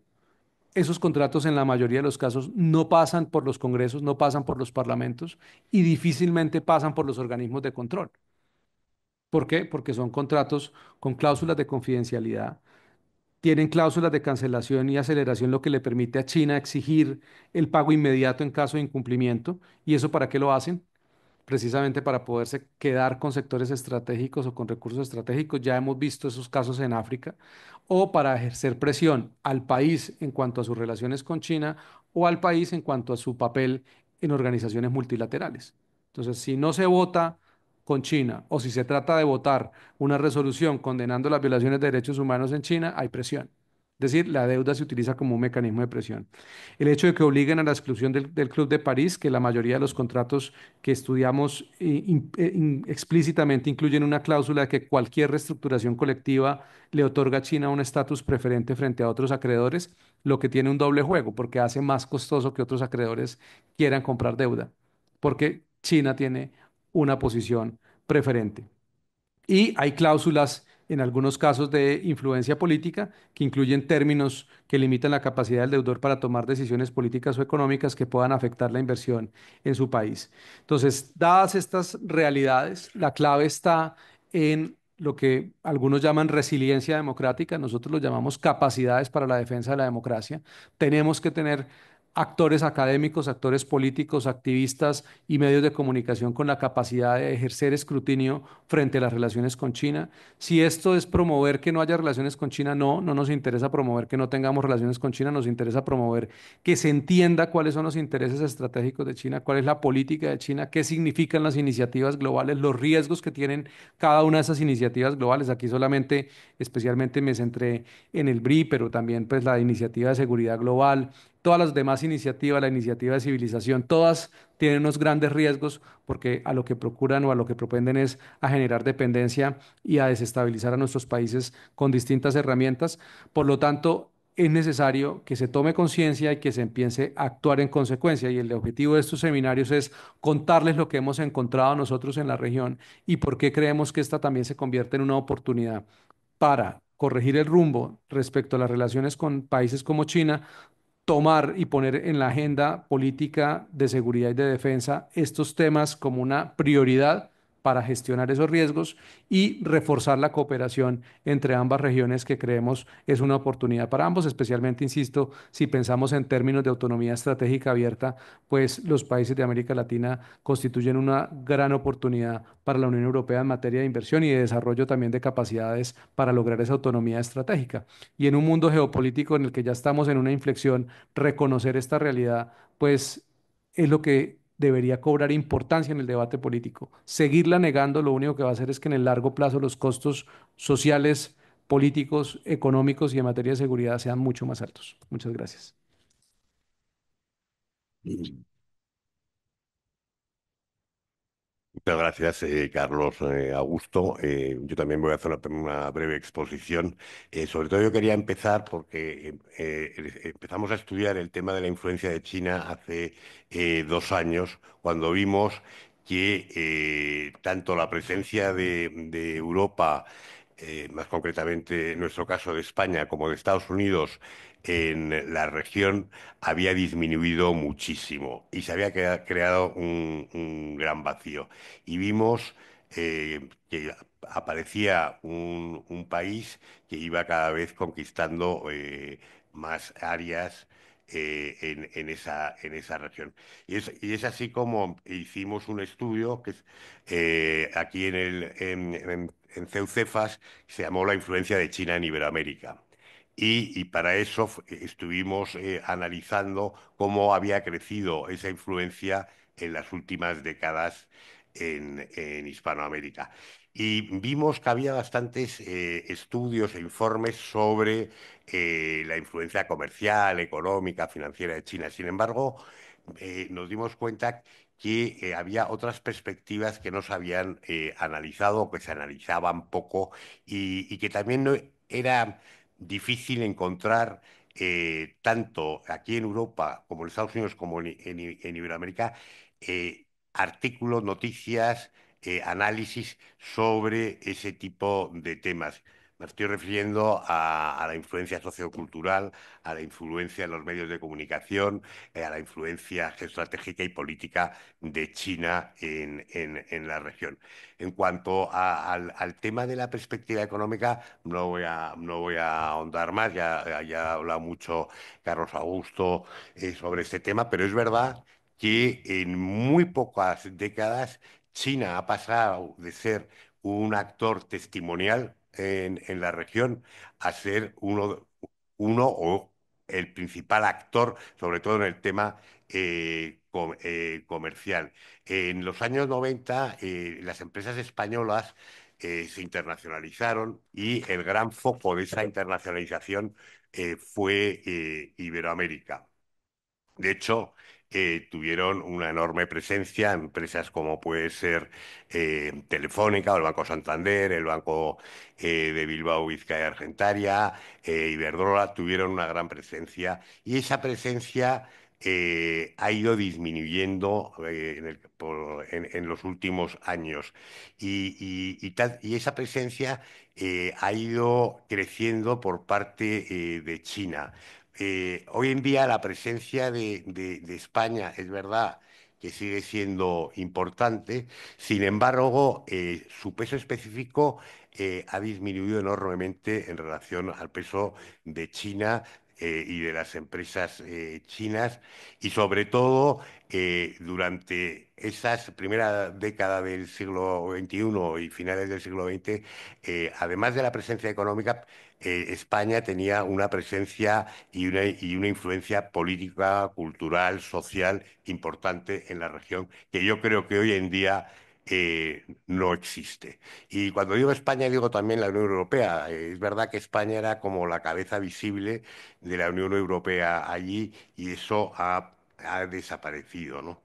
Esos contratos en la mayoría de los casos no pasan por los congresos, no pasan por los parlamentos y difícilmente pasan por los organismos de control. ¿Por qué? Porque son contratos con cláusulas de confidencialidad, tienen cláusulas de cancelación y aceleración, lo que le permite a China exigir el pago inmediato en caso de incumplimiento. ¿Y eso para qué lo hacen? Precisamente para poderse quedar con sectores estratégicos o con recursos estratégicos. Ya hemos visto esos casos en África, o para ejercer presión al país en cuanto a sus relaciones con China o al país en cuanto a su papel en organizaciones multilaterales. Entonces, si no se vota con China o si se trata de votar una resolución condenando las violaciones de derechos humanos en China, hay presión. Es decir, la deuda se utiliza como un mecanismo de presión. El hecho de que obliguen a la exclusión del Club de París, que la mayoría de los contratos que estudiamos explícitamente incluyen una cláusula de que cualquier reestructuración colectiva le otorga a China un estatus preferente frente a otros acreedores, lo que tiene un doble juego, porque hace más costoso que otros acreedores quieran comprar deuda, porque China tiene una posición preferente. Y hay cláusulas en algunos casos de influencia política que incluyen términos que limitan la capacidad del deudor para tomar decisiones políticas o económicas que puedan afectar la inversión en su país. Entonces, dadas estas realidades, la clave está en lo que algunos llaman resiliencia democrática, nosotros lo llamamos capacidades para la defensa de la democracia. Tenemos que tener actores académicos, actores políticos, activistas y medios de comunicación con la capacidad de ejercer escrutinio frente a las relaciones con China. Si esto es promover que no haya relaciones con China, no, no nos interesa promover que no tengamos relaciones con China, nos interesa promover que se entienda cuáles son los intereses estratégicos de China, cuál es la política de China, qué significan las iniciativas globales, los riesgos que tienen cada una de esas iniciativas globales. Aquí solamente, especialmente me centré en el BRI, pero también pues la iniciativa de seguridad global, todas las demás iniciativas, la iniciativa de civilización, todas tienen unos grandes riesgos porque a lo que procuran o a lo que propenden es a generar dependencia y a desestabilizar a nuestros países con distintas herramientas. Por lo tanto, es necesario que se tome conciencia y que se empiece a actuar en consecuencia. Y el objetivo de estos seminarios es contarles lo que hemos encontrado nosotros en la región y por qué creemos que esta también se convierte en una oportunidad para corregir el rumbo respecto a las relaciones con países como China, tomar y poner en la agenda política de seguridad y de defensa estos temas como una prioridad para gestionar esos riesgos y reforzar la cooperación entre ambas regiones que creemos es una oportunidad para ambos, especialmente, insisto, si pensamos en términos de autonomía estratégica abierta, pues los países de América Latina constituyen una gran oportunidad para la Unión Europea en materia de inversión y de desarrollo también de capacidades para lograr esa autonomía estratégica. Y en un mundo geopolítico en el que ya estamos en una inflexión, reconocer esta realidad, pues es lo que debería cobrar importancia en el debate político. Seguirla negando lo único que va a hacer es que en el largo plazo los costos sociales, políticos, económicos y en materia de seguridad sean mucho más altos. Muchas gracias. Muchas gracias, Carlos Augusto. Yo también voy a hacer una breve exposición. Sobre todo yo quería empezar porque empezamos a estudiar el tema de la influencia de China hace 2 años, cuando vimos que tanto la presencia de Europa, más concretamente en nuestro caso de España, como de Estados Unidos, en la región había disminuido muchísimo y se había creado un gran vacío y vimos que aparecía un país que iba cada vez conquistando más áreas en esa región. Y es así como hicimos un estudio que es aquí en CEUCEFAS, se llamó La influencia de China en Iberoamérica. Y para eso estuvimos analizando cómo había crecido esa influencia en las últimas décadas en Hispanoamérica. Y vimos que había bastantes estudios e informes sobre la influencia comercial, económica, financiera de China. Sin embargo, nos dimos cuenta que había otras perspectivas que no se habían analizado o que se analizaban poco y que también no era difícil encontrar tanto aquí en Europa como en Estados Unidos como en Iberoamérica artículos, noticias, análisis sobre ese tipo de temas. Me estoy refiriendo a la influencia sociocultural, a la influencia en los medios de comunicación, a la influencia geoestratégica y política de China en la región. En cuanto al tema de la perspectiva económica, no voy a ahondar más, ya ha hablado mucho Carlos Augusto sobre este tema, pero es verdad que en muy pocas décadas China ha pasado de ser un actor testimonial en la región a ser uno o el principal actor, sobre todo en el tema comercial. En los años 90, las empresas españolas se internacionalizaron y el gran foco de esa internacionalización fue Iberoamérica. De hecho, tuvieron una enorme presencia en empresas como puede ser Telefónica o el Banco Santander, el Banco de Bilbao Vizcaya Argentaria, Iberdrola, tuvieron una gran presencia y esa presencia ha ido disminuyendo en los últimos años y esa presencia ha ido creciendo por parte de China. Hoy en día la presencia de España, es verdad que sigue siendo importante. Sin embargo, su peso específico ha disminuido enormemente en relación al peso de China y de las empresas chinas, y sobre todo durante esas primera década del siglo XXI y finales del siglo XX, además de la presencia económica, España tenía una presencia y una influencia política, cultural, social importante en la región, que yo creo que hoy en día no existe. Y cuando digo España, digo también la Unión Europea. Es verdad que España era como la cabeza visible de la Unión Europea allí, y eso ha desaparecido, ¿no?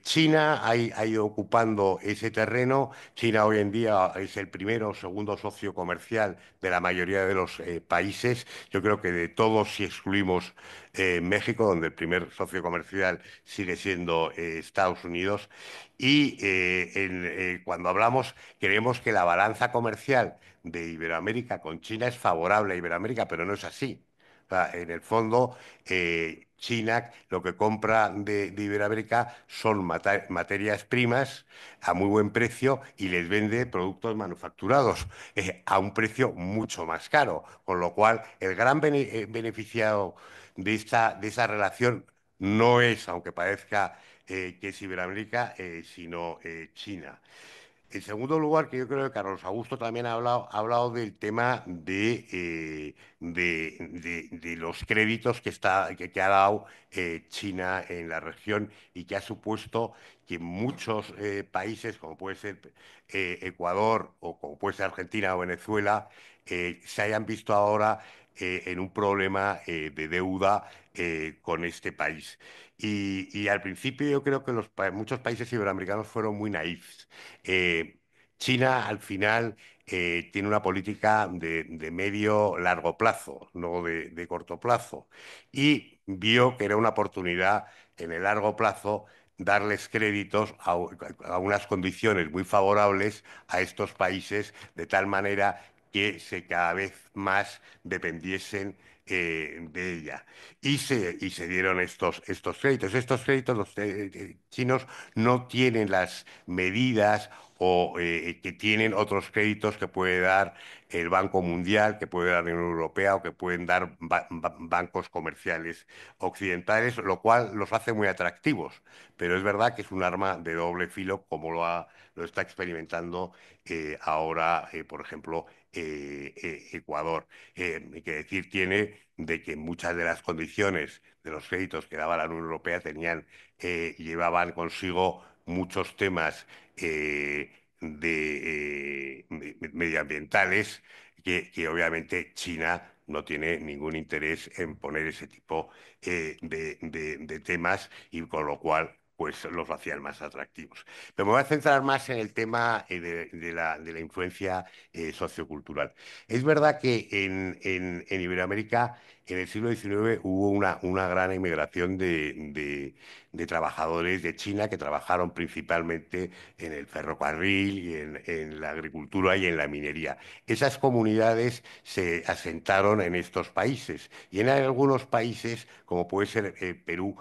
China ha ido ocupando ese terreno. China hoy en día es el primero o segundo socio comercial de la mayoría de los países. Yo creo que de todos, si excluimos México, donde el primer socio comercial sigue siendo Estados Unidos. Y cuando hablamos, creemos que la balanza comercial de Iberoamérica con China es favorable a Iberoamérica, pero no es así. O sea, en el fondo, China lo que compra de Iberoamérica son materias primas a muy buen precio y les vende productos manufacturados a un precio mucho más caro. Con lo cual, el gran beneficiado de esa relación no es, aunque parezca que es Iberoamérica, sino China. En segundo lugar, que yo creo que Carlos Augusto también ha hablado del tema de los créditos que ha dado China en la región, y que ha supuesto que muchos países, como puede ser Ecuador o como puede ser Argentina o Venezuela, se hayan visto ahora en un problema de deuda con este país. Y al principio yo creo que muchos países iberoamericanos fueron muy naifs. eh, China al final tiene una política de medio largo plazo, no de corto plazo, y vio que era una oportunidad en el largo plazo darles créditos a unas condiciones muy favorables a estos países, de tal manera que cada vez más dependiesen de ella. Y se dieron estos créditos. Estos créditos, los chinos no tienen las medidas o que tienen otros créditos que puede dar el Banco Mundial, que puede dar la Unión Europea, o que pueden dar bancos comerciales occidentales, lo cual los hace muy atractivos. Pero es verdad que es un arma de doble filo, como lo está experimentando ahora, por ejemplo, Ecuador. Que decir tiene de que muchas de las condiciones de los créditos que daba la Unión Europea llevaban consigo muchos temas medioambientales, que obviamente China no tiene ningún interés en poner ese tipo de temas, y con lo cual pues los hacían más atractivos. Pero me voy a centrar más en el tema de la influencia sociocultural. Es verdad que en Iberoamérica en el siglo XIX hubo una gran inmigración de trabajadores de China, que trabajaron principalmente en el ferrocarril y en la agricultura y en la minería. Esas comunidades se asentaron en estos países, y en algunos países, como puede ser Perú,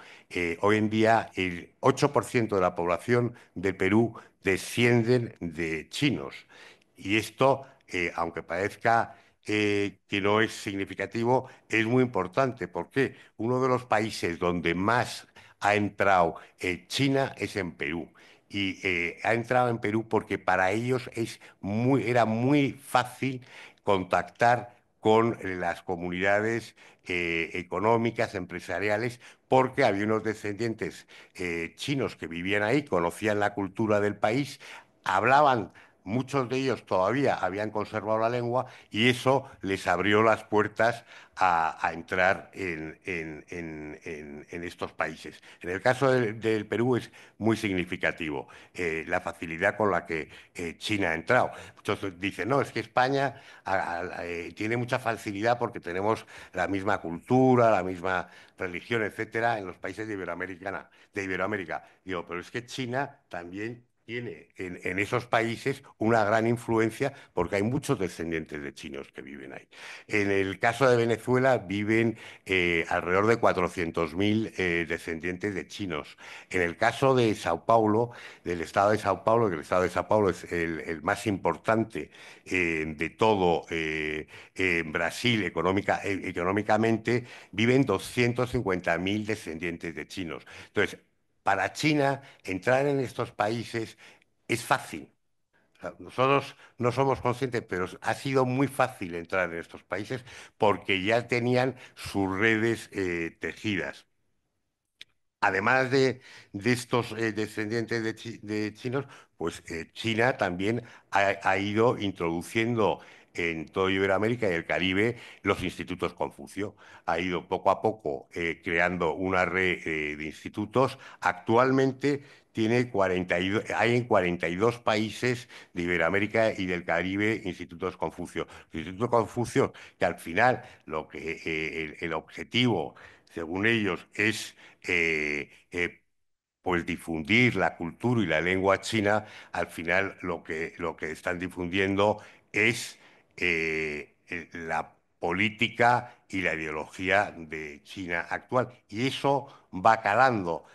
hoy en día el 8% de la población de Perú descienden de chinos. Y esto, aunque parezca que no es significativo, es muy importante, porque uno de los países donde más ha entrado China es en Perú. Y ha entrado en Perú porque para ellos era muy fácil contactar con las comunidades económicas, empresariales, porque había unos descendientes chinos que vivían ahí, conocían la cultura del país, hablaban. Muchos de ellos todavía habían conservado la lengua, y eso les abrió las puertas a entrar en estos países. En el caso del Perú es muy significativo la facilidad con la que China ha entrado. Muchos dicen, no, es que España tiene mucha facilidad porque tenemos la misma cultura, la misma religión, etcétera, en los países de Iberoamérica. Digo, pero es que China también tiene en esos países una gran influencia porque hay muchos descendientes de chinos que viven ahí. En el caso de Venezuela viven alrededor de 400.000 descendientes de chinos. En el caso de Sao Paulo, del estado de Sao Paulo, que el estado de Sao Paulo es el más importante de todo Brasil económicamente, viven 250.000 descendientes de chinos. Entonces, para China, entrar en estos países es fácil. O sea, nosotros no somos conscientes, pero ha sido muy fácil entrar en estos países porque ya tenían sus redes tejidas. Además de estos descendientes de chinos, pues China también ha ido introduciendo en toda Iberoamérica y el Caribe los institutos Confucio. Ha ido poco a poco creando una red de institutos. Actualmente hay en 42 países de Iberoamérica y del Caribe institutos Confucio. Los institutos Confucio, que al final el objetivo, según ellos, es pues difundir la cultura y la lengua china, al final lo que están difundiendo es la política y la ideología de China actual. Y eso va calando.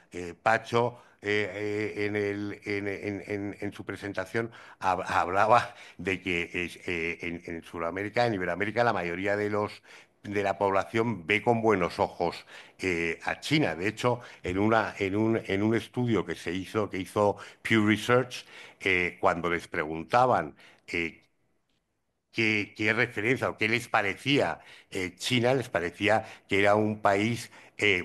Pacho, en su presentación hablaba de que en Sudamérica, en Iberoamérica, la mayoría de la población ve con buenos ojos a China. De hecho, en un estudio que hizo Pew Research, cuando les preguntaban eh, qué referencia o qué les parecía China, les parecía que era un país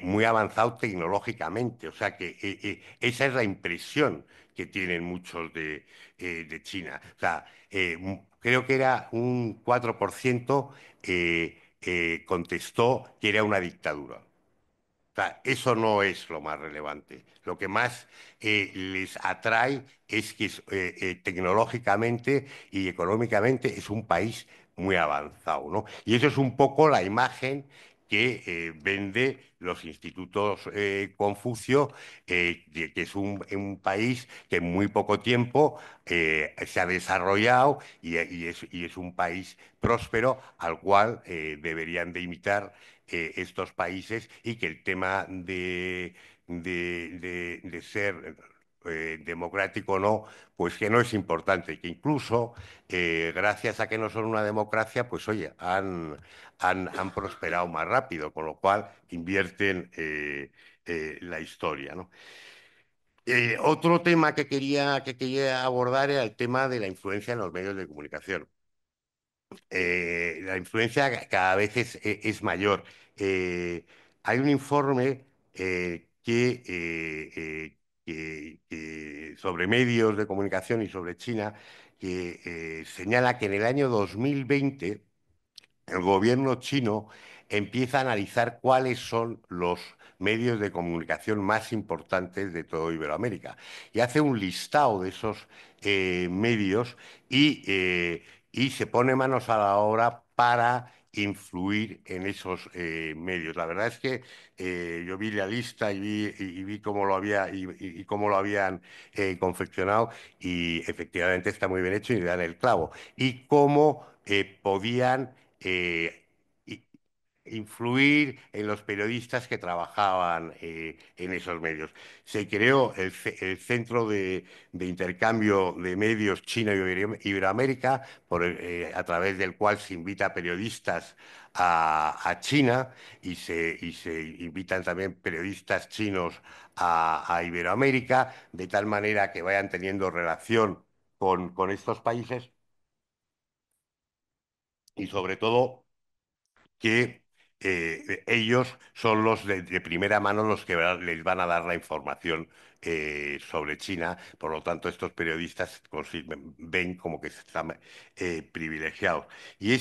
muy avanzado tecnológicamente. O sea que esa es la impresión que tienen muchos de China. O sea, creo que era un 4% contestó que era una dictadura. O sea, eso no es lo más relevante. Lo que más les atrae es que tecnológicamente y económicamente es un país muy avanzado, ¿no? Y eso es un poco la imagen que vende los institutos Confucio, de que es un país que en muy poco tiempo se ha desarrollado y es un país próspero al cual deberían de imitar estos países y que el tema de ser democrático o no, pues que no es importante, que incluso gracias a que no son una democracia, pues oye, han prosperado más rápido, con lo cual invierten la historia, ¿no? Otro tema que quería abordar era el tema de la influencia en los medios de comunicación. La influencia cada vez es mayor. Hay un informe sobre medios de comunicación y sobre China que señala que en el año 2020 el gobierno chino empieza a analizar cuáles son los medios de comunicación más importantes de toda Iberoamérica y hace un listado de esos medios y se pone manos a la obra para influir en esos medios. La verdad es que yo vi la lista y vi cómo lo habían confeccionado y efectivamente está muy bien hecho y dan el clavo. Y cómo podían i- influir en los periodistas que trabajaban en esos medios. Se creó el Centro de Intercambio de Medios China-Iberoamérica, a través del cual se invita a periodistas a China y se invitan también periodistas chinos a Iberoamérica, de tal manera que vayan teniendo relación con estos países y sobre todo que ellos son los de primera mano los que les van a dar la información sobre China. Por lo tanto, estos periodistas ven como que están privilegiados. Y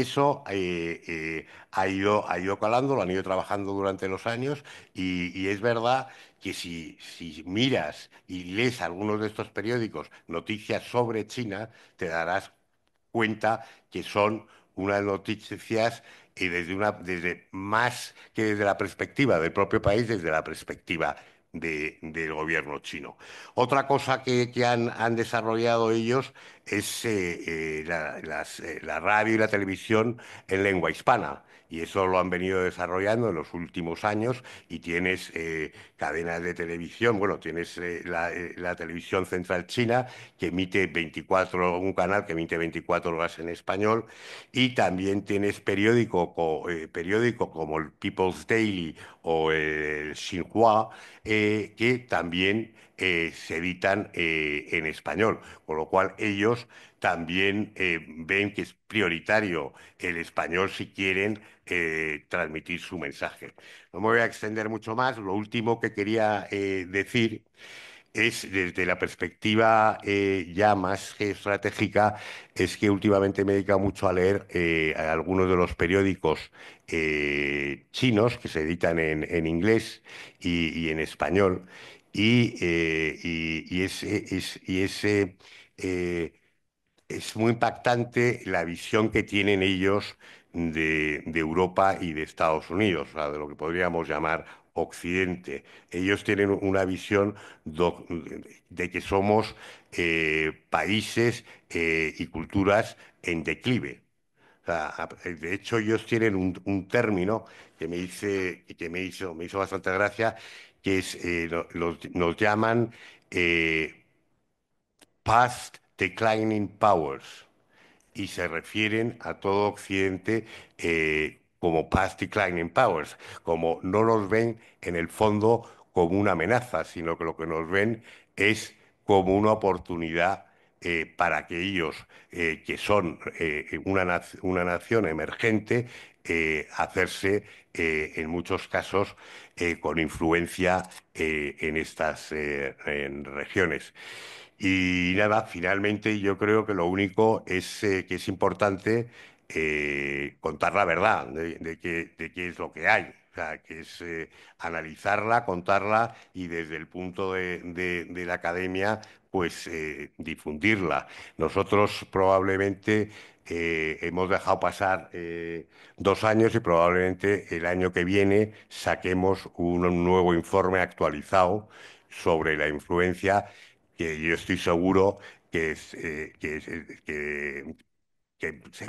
eso ha ido calando, lo han ido trabajando durante los años y es verdad que si miras y lees algunos de estos periódicos noticias sobre China, te darás cuenta que son unas noticias desde más que desde la perspectiva del propio país, desde la perspectiva del gobierno chino. Otra cosa que han desarrollado ellos es la radio y la televisión en lengua hispana. Y eso lo han venido desarrollando en los últimos años y tienes cadenas de televisión, bueno, tienes la televisión central china que emite 24, un canal que emite 24 horas en español y también tienes periódico como el People's Daily o el Xinhua que también se editan en español, con lo cual ellos también ven que es prioritario el español si quieren transmitir su mensaje. No me voy a extender mucho más. Lo último que quería decir es desde la perspectiva ya más estratégica, es que últimamente me he dedicado mucho a leer algunos de los periódicos chinos que se editan en inglés y en español. Y es muy impactante la visión que tienen ellos de Europa y de Estados Unidos, o sea, de lo que podríamos llamar Occidente. Ellos tienen una visión de que somos países y culturas en declive. O sea, de hecho, ellos tienen un término me hizo bastante gracia, que es, nos llaman eh, past declining powers y se refieren a todo Occidente como past declining powers, como no nos ven en el fondo como una amenaza, sino que lo que nos ven es como una oportunidad para que ellos, que son una nación emergente, hacerse en muchos casos con influencia en estas en regiones. Y nada, finalmente yo creo que lo único es que es importante contar la verdad de qué es lo que hay. O sea, que es analizarla, contarla y desde el punto de la academia, pues difundirla. Nosotros probablemente hemos dejado pasar 2 años y probablemente el año que viene saquemos un nuevo informe actualizado sobre la influencia que yo estoy seguro que se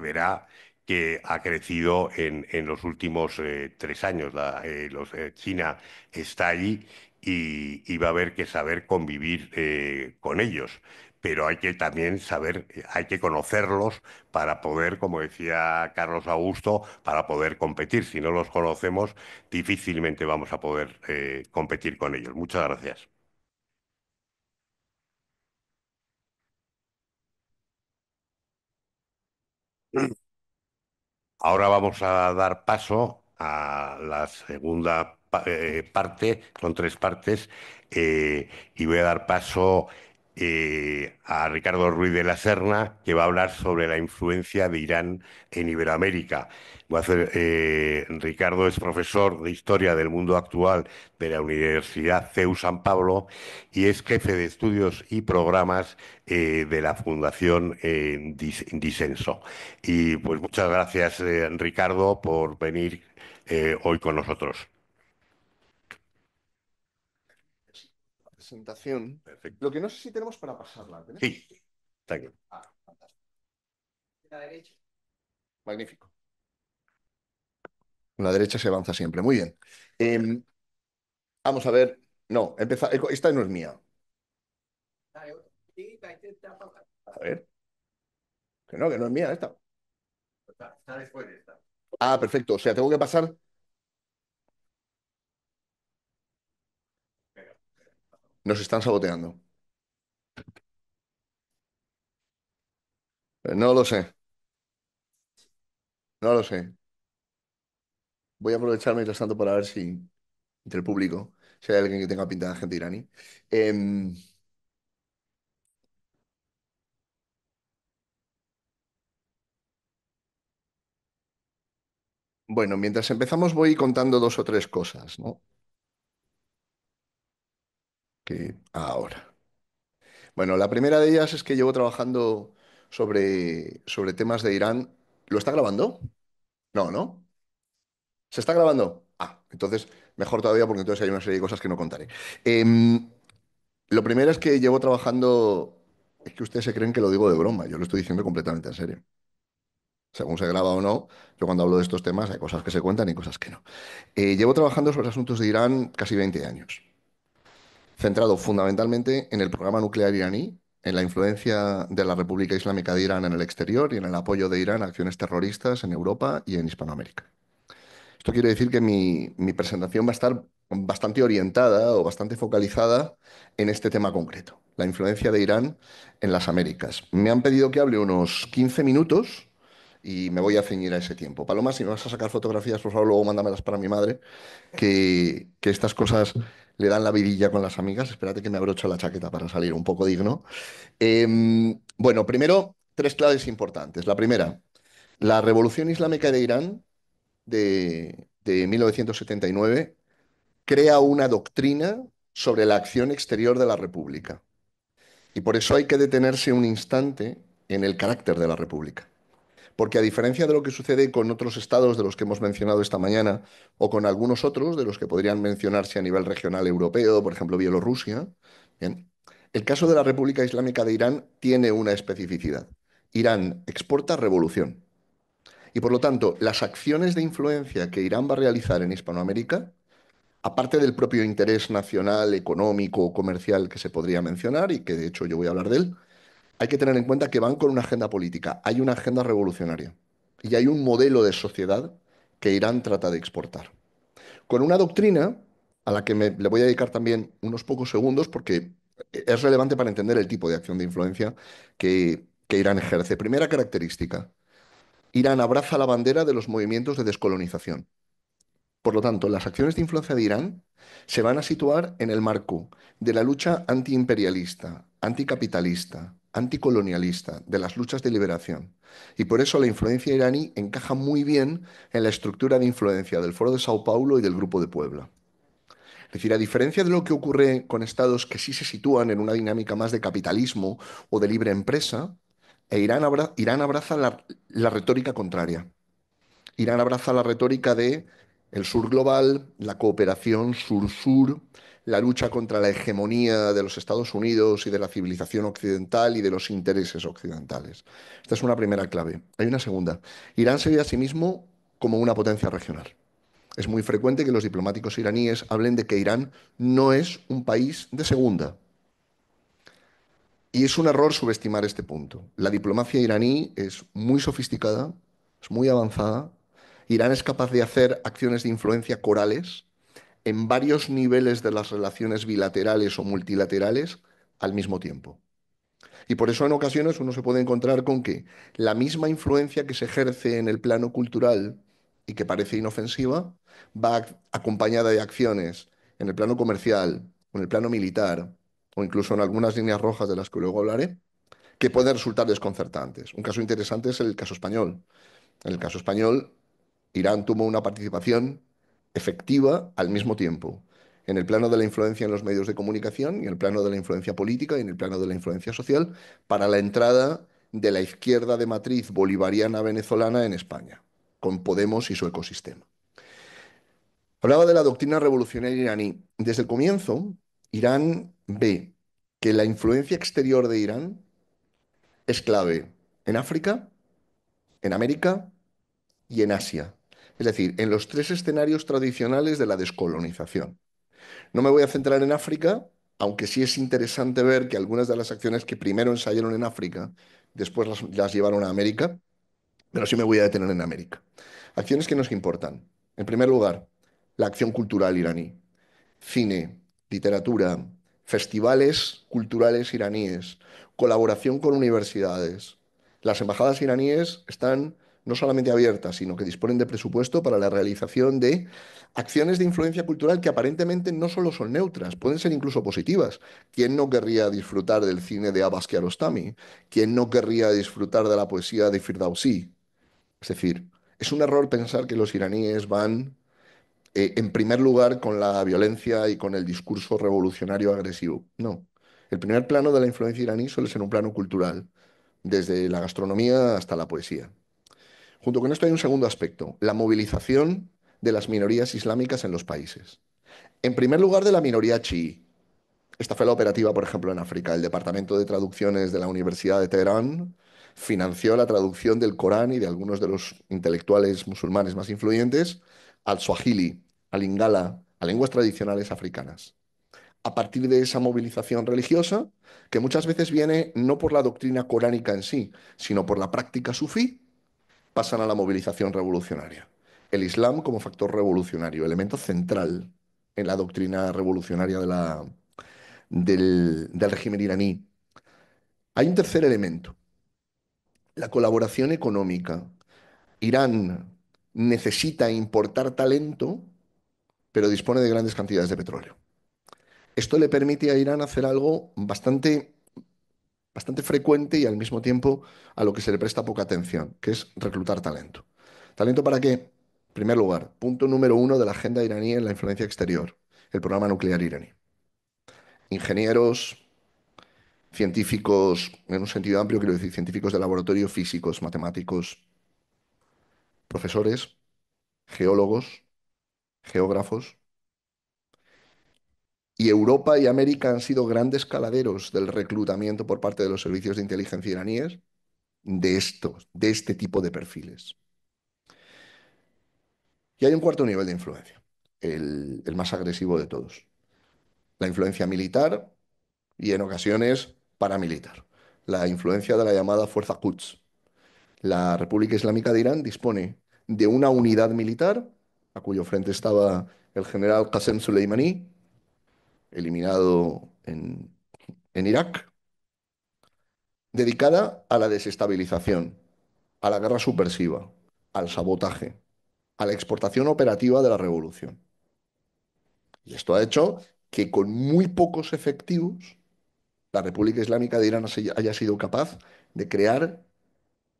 verá que ha crecido en los últimos 3 años. China está ahí y va a haber que saber convivir con ellos. Pero hay que también saber, hay que conocerlos para poder, como decía Carlos Augusto, para poder competir. Si no los conocemos, difícilmente vamos a poder competir con ellos. Muchas gracias. Ahora vamos a dar paso a la segunda parte, son 3 partes, y voy a dar paso a Ricardo Ruiz de la Serna, que va a hablar sobre la influencia de Irán en Iberoamérica. Ricardo es profesor de Historia del Mundo Actual de la Universidad CEU San Pablo y es jefe de estudios y programas de la Fundación Disenso. Y pues muchas gracias, Ricardo, por venir hoy con nosotros. Presentación. Perfecto. Lo que no sé si tenemos para pasarla. ¿Tenemos? Sí, está aquí. Ah, fantástico. Magnífico. Con la derecha se avanza siempre. Muy bien. Em, Vamos a ver. No, esta no es mía. A ver. Que no es mía esta. Está después de esta. Ah, perfecto. O sea, tengo que pasar. Nos están saboteando. No lo sé. No lo sé. Voy a aprovechar mientras tanto para ver si entre el público, si hay alguien que tenga pinta de gente iraní. Em, bueno, mientras empezamos voy contando 2 o 3 cosas, ¿no? Que ahora. Bueno, la primera de ellas es que llevo trabajando sobre temas de Irán. ¿Lo está grabando? No, ¿no? ¿Se está grabando? Ah, entonces Mejor todavía porque entonces hay una serie de cosas que no contaré. Lo primero es que llevo trabajando... Es que ustedes se creen que lo digo de broma, yo lo estoy diciendo completamente en serio. Según se graba o no, yo cuando hablo de estos temas hay cosas que se cuentan y cosas que no. Llevo trabajando sobre asuntos de Irán casi 20 años, centrado fundamentalmente en el programa nuclear iraní, en la influencia de la República Islámica de Irán en el exterior y en el apoyo de Irán a acciones terroristas en Europa y en Hispanoamérica. Esto quiere decir que mi presentación va a estar bastante orientada o bastante focalizada en este tema concreto, la influencia de Irán en las Américas. Me han pedido que hable unos 15 minutos y me voy a ceñir a ese tiempo. Paloma, si me vas a sacar fotografías, por favor, luego mándamelas para mi madre, que estas cosas le dan la vidilla con las amigas. Espérate que me abrocho la chaqueta para salir un poco digno. Bueno, primero, tres claves importantes. La primera, la Revolución Islámica de Irán de 1979 crea una doctrina sobre la acción exterior de la República. Y por eso hay que detenerse un instante en el carácter de la República. Porque a diferencia de lo que sucede con otros estados de los que hemos mencionado esta mañana, o con algunos otros de los que podrían mencionarse a nivel regional europeo, por ejemplo Bielorrusia, bien, el caso de la República Islámica de Irán tiene una especificidad. Irán exporta revolución. Y por lo tanto, las acciones de influencia que Irán va a realizar en Hispanoamérica, aparte del propio interés nacional, económico o comercial que se podría mencionar, y que de hecho yo voy a hablar de él, hay que tener en cuenta que van con una agenda política, hay una agenda revolucionaria y hay un modelo de sociedad que Irán trata de exportar. Con una doctrina a la que le voy a dedicar también unos pocos segundos porque es relevante para entender el tipo de acción de influencia que Irán ejerce. Primera característica, Irán abraza la bandera de los movimientos de descolonización. Por lo tanto, las acciones de influencia de Irán se van a situar en el marco de la lucha antiimperialista, anticapitalista, anticolonialista, de las luchas de liberación. Y por eso la influencia iraní encaja muy bien en la estructura de influencia del Foro de Sao Paulo y del Grupo de Puebla. Es decir, a diferencia de lo que ocurre con estados que sí se sitúan en una dinámica más de capitalismo o de libre empresa, Irán abraza la retórica contraria. Irán abraza la retórica de el sur global, la cooperación sur-sur, la lucha contra la hegemonía de los Estados Unidos y de la civilización occidental y de los intereses occidentales. Esta es una primera clave. Hay una segunda. Irán se ve a sí mismo como una potencia regional. Es muy frecuente que los diplomáticos iraníes hablen de que Irán no es un país de segunda. Y es un error subestimar este punto. La diplomacia iraní es muy sofisticada, es muy avanzada. Irán es capaz de hacer acciones de influencia corales en varios niveles de las relaciones bilaterales o multilaterales al mismo tiempo. Y por eso en ocasiones uno se puede encontrar con que la misma influencia que se ejerce en el plano cultural y que parece inofensiva va acompañada de acciones en el plano comercial, o en el plano militar, o incluso en algunas líneas rojas de las que luego hablaré, que pueden resultar desconcertantes. Un caso interesante es el caso español. En el caso español, Irán tuvo una participación efectiva al mismo tiempo en el plano de la influencia en los medios de comunicación, y en el plano de la influencia política y en el plano de la influencia social para la entrada de la izquierda de matriz bolivariana venezolana en España, con Podemos y su ecosistema. Hablaba de la doctrina revolucionaria iraní. Desde el comienzo, Irán ve que la influencia exterior de Irán es clave en África, en América y en Asia. Es decir, en los tres escenarios tradicionales de la descolonización. No me voy a centrar en África, aunque sí es interesante ver que algunas de las acciones que primero ensayaron en África, después las llevaron a América, pero sí me voy a detener en América. Acciones que nos importan. En primer lugar, la acción cultural iraní. Cine, literatura, festivales culturales iraníes, colaboración con universidades. Las embajadas iraníes están no solamente abiertas, sino que disponen de presupuesto para la realización de acciones de influencia cultural que aparentemente no solo son neutras, pueden ser incluso positivas. ¿Quién no querría disfrutar del cine de Abbas Kiarostami? ¿Quién no querría disfrutar de la poesía de Firdausi? Es decir, es un error pensar que los iraníes van en primer lugar con la violencia y con el discurso revolucionario agresivo. No. El primer plano de la influencia iraní suele ser un plano cultural, desde la gastronomía hasta la poesía. Junto con esto hay un segundo aspecto, la movilización de las minorías islámicas en los países. En primer lugar, de la minoría chií. Esta fue la operativa, por ejemplo, en África. El Departamento de Traducciones de la Universidad de Teherán financió la traducción del Corán y de algunos de los intelectuales musulmanes más influyentes al swahili, al lingala, a lenguas tradicionales africanas. A partir de esa movilización religiosa, que muchas veces viene no por la doctrina coránica en sí, sino por la práctica sufí, pasan a la movilización revolucionaria. El Islam como factor revolucionario, elemento central en la doctrina revolucionaria del régimen iraní. Hay un tercer elemento, la colaboración económica. Irán necesita importar talento, pero dispone de grandes cantidades de petróleo. Esto le permite a Irán hacer algo bastante frecuente y al mismo tiempo a lo que se le presta poca atención, que es reclutar talento. ¿Talento para qué? En primer lugar, punto número uno de la agenda iraní en la influencia exterior, el programa nuclear iraní. Ingenieros, científicos, en un sentido amplio quiero decir científicos de laboratorio, físicos, matemáticos, profesores, geólogos, geógrafos. Y Europa y América han sido grandes caladeros del reclutamiento por parte de los servicios de inteligencia iraníes de este tipo de perfiles. Y hay un cuarto nivel de influencia, el más agresivo de todos. La influencia militar y en ocasiones paramilitar. La influencia de la llamada Fuerza Quds. La República Islámica de Irán dispone de una unidad militar, a cuyo frente estaba el general Qasem Soleimani, eliminado en Irak, dedicada a la desestabilización, a la guerra subversiva, al sabotaje, a la exportación operativa de la revolución. Y esto ha hecho que con muy pocos efectivos la República Islámica de Irán haya sido capaz de crear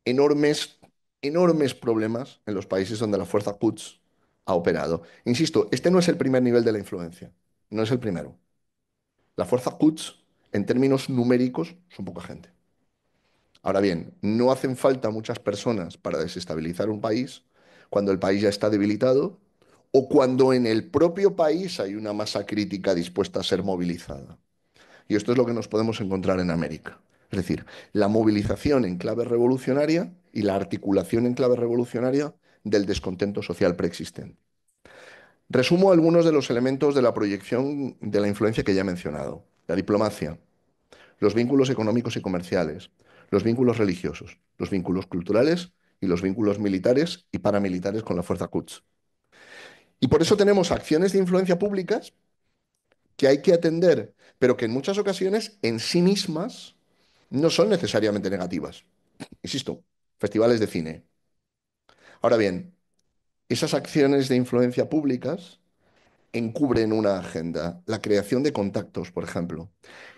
enormes, enormes problemas en los países donde la fuerza Quds ha operado. Insisto, este no es el primer nivel de la influencia, no es el primero. La fuerza Quds, en términos numéricos, son poca gente. Ahora bien, no hacen falta muchas personas para desestabilizar un país cuando el país ya está debilitado o cuando en el propio país hay una masa crítica dispuesta a ser movilizada. Y esto es lo que nos podemos encontrar en América. Es decir, la movilización en clave revolucionaria y la articulación en clave revolucionaria del descontento social preexistente. Resumo algunos de los elementos de la proyección de la influencia que ya he mencionado. La diplomacia, los vínculos económicos y comerciales, los vínculos religiosos, los vínculos culturales y los vínculos militares y paramilitares con la fuerza Quds. Y por eso tenemos acciones de influencia públicas que hay que atender, pero que en muchas ocasiones en sí mismas no son necesariamente negativas. Insisto, festivales de cine. Ahora bien, esas acciones de influencia públicas encubren una agenda, la creación de contactos, por ejemplo,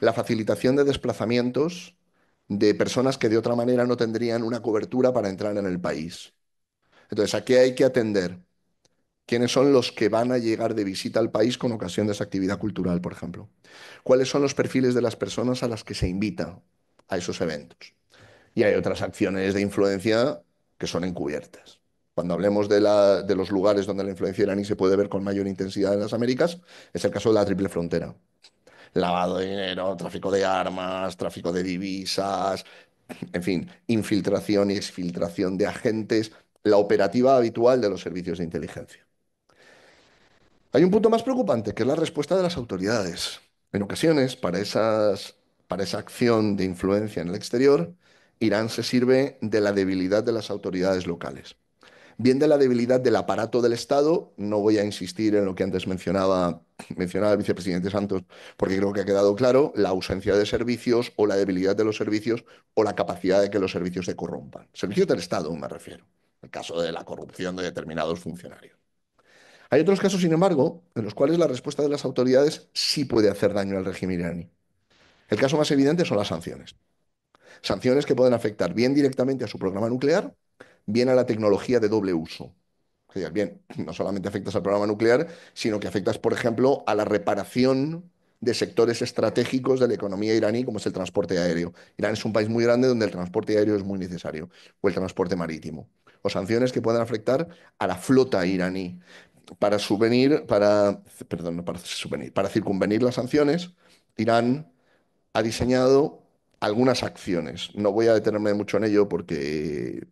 la facilitación de desplazamientos de personas que de otra manera no tendrían una cobertura para entrar en el país. Entonces, ¿a qué hay que atender? ¿Quiénes son los que van a llegar de visita al país con ocasión de esa actividad cultural, por ejemplo? ¿Cuáles son los perfiles de las personas a las que se invita a esos eventos? Y hay otras acciones de influencia que son encubiertas. Cuando hablemos de los lugares donde la influencia iraní se puede ver con mayor intensidad en las Américas, es el caso de la Triple Frontera. Lavado de dinero, tráfico de armas, tráfico de divisas, en fin, infiltración y exfiltración de agentes, la operativa habitual de los servicios de inteligencia. Hay un punto más preocupante, que es la respuesta de las autoridades. En ocasiones, para esa acción de influencia en el exterior, Irán se sirve de la debilidad de las autoridades locales. Bien de la debilidad del aparato del Estado, no voy a insistir en lo que antes mencionaba el vicepresidente Santos, porque creo que ha quedado claro, la ausencia de servicios o la debilidad de los servicios o la capacidad de que los servicios se corrompan. Servicios del Estado, me refiero. El caso de la corrupción de determinados funcionarios. Hay otros casos, sin embargo, en los cuales la respuesta de las autoridades sí puede hacer daño al régimen iraní. El caso más evidente son las sanciones. Sanciones que pueden afectar bien directamente a su programa nuclear, bien a la tecnología de doble uso. O sea, bien, no solamente afectas al programa nuclear, sino que afectas, por ejemplo, a la reparación de sectores estratégicos de la economía iraní, como es el transporte aéreo. Irán es un país muy grande donde el transporte aéreo es muy necesario, o el transporte marítimo. O sanciones que pueden afectar a la flota iraní. para subvenir, para, perdón, no para subvenir, para circunvenir las sanciones, Irán ha diseñado algunas acciones. No voy a detenerme mucho en ello porque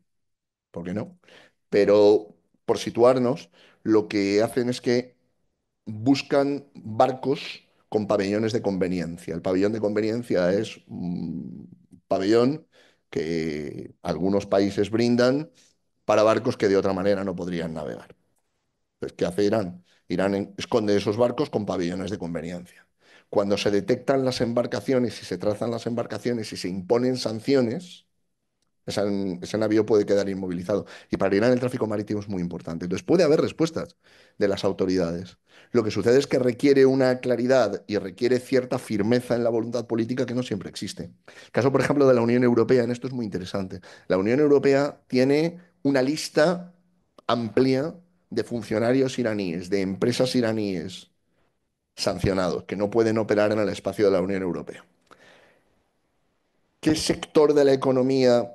no, pero por situarnos, lo que hacen es que buscan barcos con pabellones de conveniencia. El pabellón de conveniencia es un pabellón que algunos países brindan para barcos que de otra manera no podrían navegar. Pues, ¿qué hace Irán? Irán esconde esos barcos con pabellones de conveniencia. Cuando se detectan las embarcaciones y se trazan las embarcaciones y se imponen sanciones, ese navío puede quedar inmovilizado. Y para Irán el tráfico marítimo es muy importante. Entonces puede haber respuestas de las autoridades. Lo que sucede es que requiere una claridad y requiere cierta firmeza en la voluntad política que no siempre existe. El caso, por ejemplo, de la Unión Europea en esto es muy interesante. La Unión Europea tiene una lista amplia de funcionarios iraníes, de empresas iraníes sancionados, que no pueden operar en el espacio de la Unión Europea. ¿Qué sector de la economía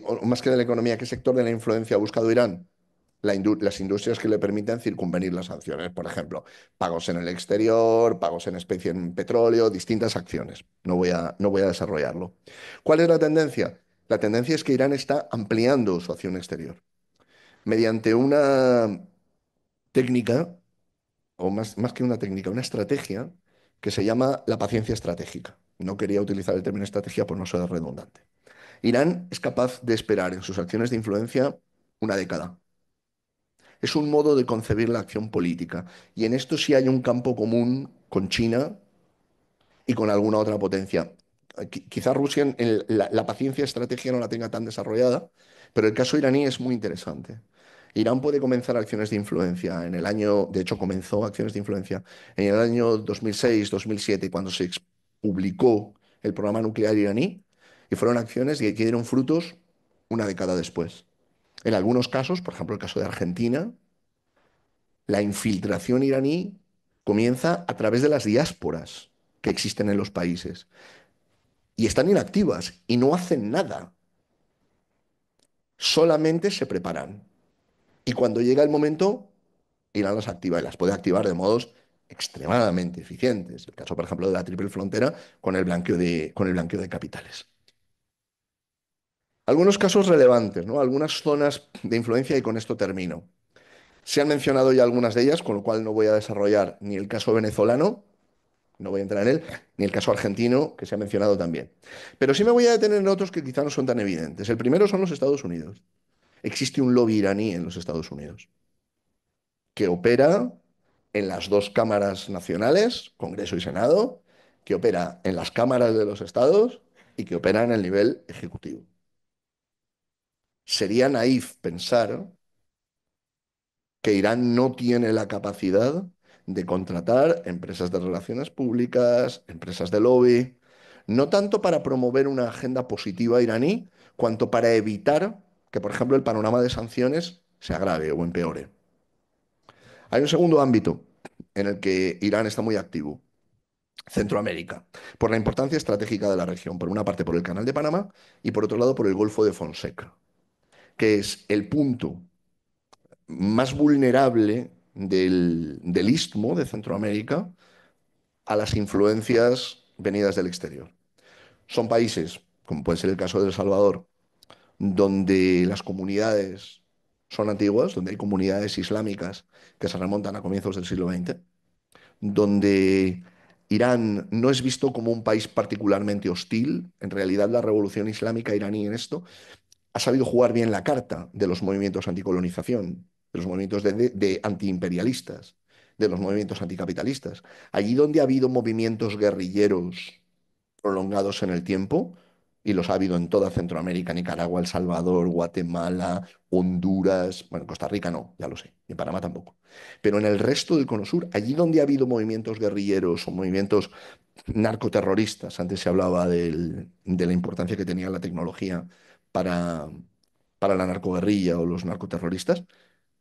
o más que de la economía, ¿qué sector de la influencia ha buscado Irán? Las industrias que le permiten circunvenir las sanciones, por ejemplo, pagos en el exterior, pagos en especie en petróleo, distintas acciones. No voy a desarrollarlo. ¿Cuál es la tendencia? La tendencia es que Irán está ampliando su acción exterior mediante una técnica, o más que una técnica, una estrategia que se llama la paciencia estratégica. No quería utilizar el término estrategia por no ser redundante. Irán es capaz de esperar en sus acciones de influencia una década. Es un modo de concebir la acción política. Y en esto sí hay un campo común con China y con alguna otra potencia. Quizá Rusia la paciencia estratégica no la tenga tan desarrollada, pero el caso iraní es muy interesante. Irán puede comenzar acciones de influencia en el año, de hecho comenzó acciones de influencia en el año 2006-2007, cuando se publicó el programa nuclear iraní, y fueron acciones que dieron frutos una década después. En algunos casos, por ejemplo el caso de Argentina, la infiltración iraní comienza a través de las diásporas que existen en los países y están inactivas y no hacen nada, solamente se preparan. Y cuando llega el momento, Irán las activa y las puede activar de modos extremadamente eficientes. El caso, por ejemplo, de la triple frontera con el blanqueo de capitales. Algunos casos relevantes, ¿no? Algunas zonas de influencia y con esto termino. Se han mencionado ya algunas de ellas, con lo cual no voy a desarrollar ni el caso venezolano, no voy a entrar en él, ni el caso argentino, que se ha mencionado también. Pero sí me voy a detener en otros que quizá no son tan evidentes. El primero son los Estados Unidos. Existe un lobby iraní en los Estados Unidos que opera en las dos cámaras nacionales, Congreso y Senado, que opera en las cámaras de los estados y que opera en el nivel ejecutivo. Sería naif pensar que Irán no tiene la capacidad de contratar empresas de relaciones públicas, empresas de lobby, no tanto para promover una agenda positiva iraní, cuanto para evitar que, por ejemplo, el panorama de sanciones se agrave o empeore. Hay un segundo ámbito en el que Irán está muy activo, Centroamérica, por la importancia estratégica de la región, por una parte por el Canal de Panamá y por otro lado por el Golfo de Fonseca, que es el punto más vulnerable del istmo de Centroamérica a las influencias venidas del exterior. Son países, como puede ser el caso de El Salvador, donde las comunidades son antiguas, donde hay comunidades islámicas que se remontan a comienzos del siglo XX, donde Irán no es visto como un país particularmente hostil. En realidad, la revolución islámica iraní en esto ha sabido jugar bien la carta de los movimientos anticolonización, de los movimientos de antiimperialistas, de los movimientos anticapitalistas. Allí donde ha habido movimientos guerrilleros prolongados en el tiempo, y los ha habido en toda Centroamérica, Nicaragua, El Salvador, Guatemala, Honduras, bueno, Costa Rica no, ya lo sé, y Panamá tampoco. Pero en el resto del Cono Sur, allí donde ha habido movimientos guerrilleros o movimientos narcoterroristas, antes se hablaba de la importancia que tenía la tecnología para, para la narcoguerrilla o los narcoterroristas,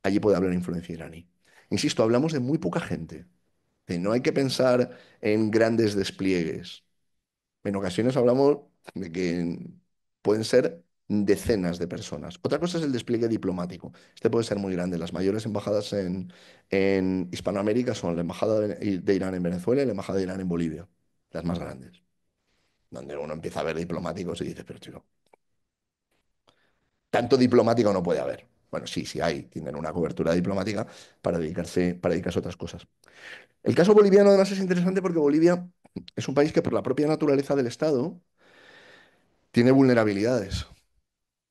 allí puede haber influencia iraní. Insisto, hablamos de muy poca gente. No hay que pensar en grandes despliegues. En ocasiones hablamos de que pueden ser decenas de personas. Otra cosa es el despliegue diplomático. Este puede ser muy grande. Las mayores embajadas en Hispanoamérica son la Embajada de Irán en Venezuela y la Embajada de Irán en Bolivia, las más grandes, donde uno empieza a ver diplomáticos y dice, pero chico, tanto diplomático no puede haber. Bueno, sí, sí hay, tienen una cobertura diplomática para dedicarse a otras cosas. El caso boliviano además es interesante porque Bolivia es un país que por la propia naturaleza del Estado tiene vulnerabilidades.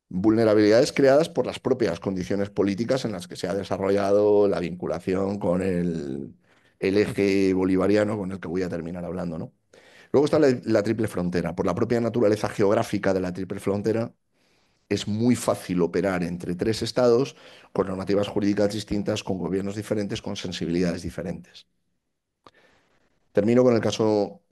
Vulnerabilidades creadas por las propias condiciones políticas en las que se ha desarrollado la vinculación con el eje bolivariano con el que voy a terminar hablando, ¿no? Luego está la triple frontera. Por la propia naturaleza geográfica de la triple frontera, es muy fácil operar entre tres estados con normativas jurídicas distintas, con gobiernos diferentes, con sensibilidades diferentes. Termino con el caso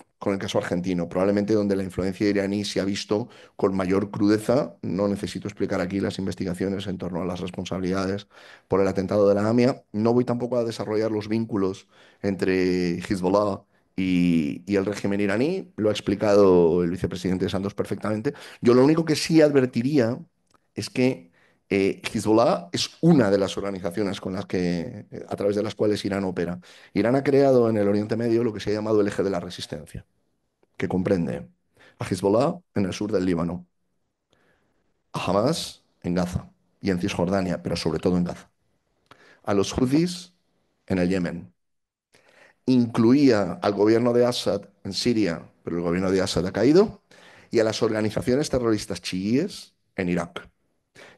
argentino, probablemente donde la influencia iraní se ha visto con mayor crudeza. No necesito explicar aquí las investigaciones en torno a las responsabilidades por el atentado de la AMIA. No voy tampoco a desarrollar los vínculos entre Hezbollah y el régimen iraní. Lo ha explicado el vicepresidente Santos perfectamente. Yo lo único que sí advertiría es que Hezbollah es una de las organizaciones a través de las cuales Irán opera. Irán ha creado en el Oriente Medio lo que se ha llamado el eje de la resistencia, que comprende a Hezbollah en el sur del Líbano, a Hamas en Gaza y en Cisjordania, pero sobre todo en Gaza, a los Houthis en el Yemen. Incluía al gobierno de Assad en Siria, pero el gobierno de Assad ha caído, y a las organizaciones terroristas chiíes en Irak.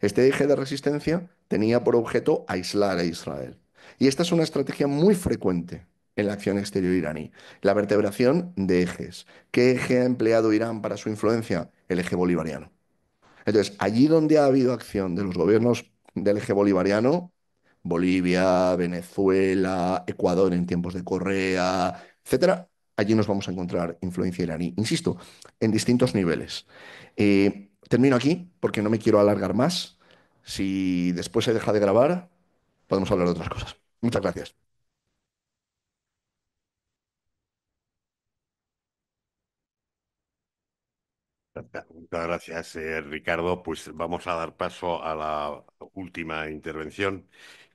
Este eje de resistencia tenía por objeto aislar a Israel. Y esta es una estrategia muy frecuente en la acción exterior iraní. La vertebración de ejes. ¿Qué eje ha empleado Irán para su influencia? El eje bolivariano. Entonces, allí donde ha habido acción de los gobiernos del eje bolivariano, Bolivia, Venezuela, Ecuador en tiempos de Correa, etcétera, allí nos vamos a encontrar influencia iraní. Insisto, en distintos niveles. Termino aquí porque no me quiero alargar más. Si después se deja de grabar, podemos hablar de otras cosas. Muchas gracias. Muchas gracias, Ricardo. Pues vamos a dar paso a la última intervención,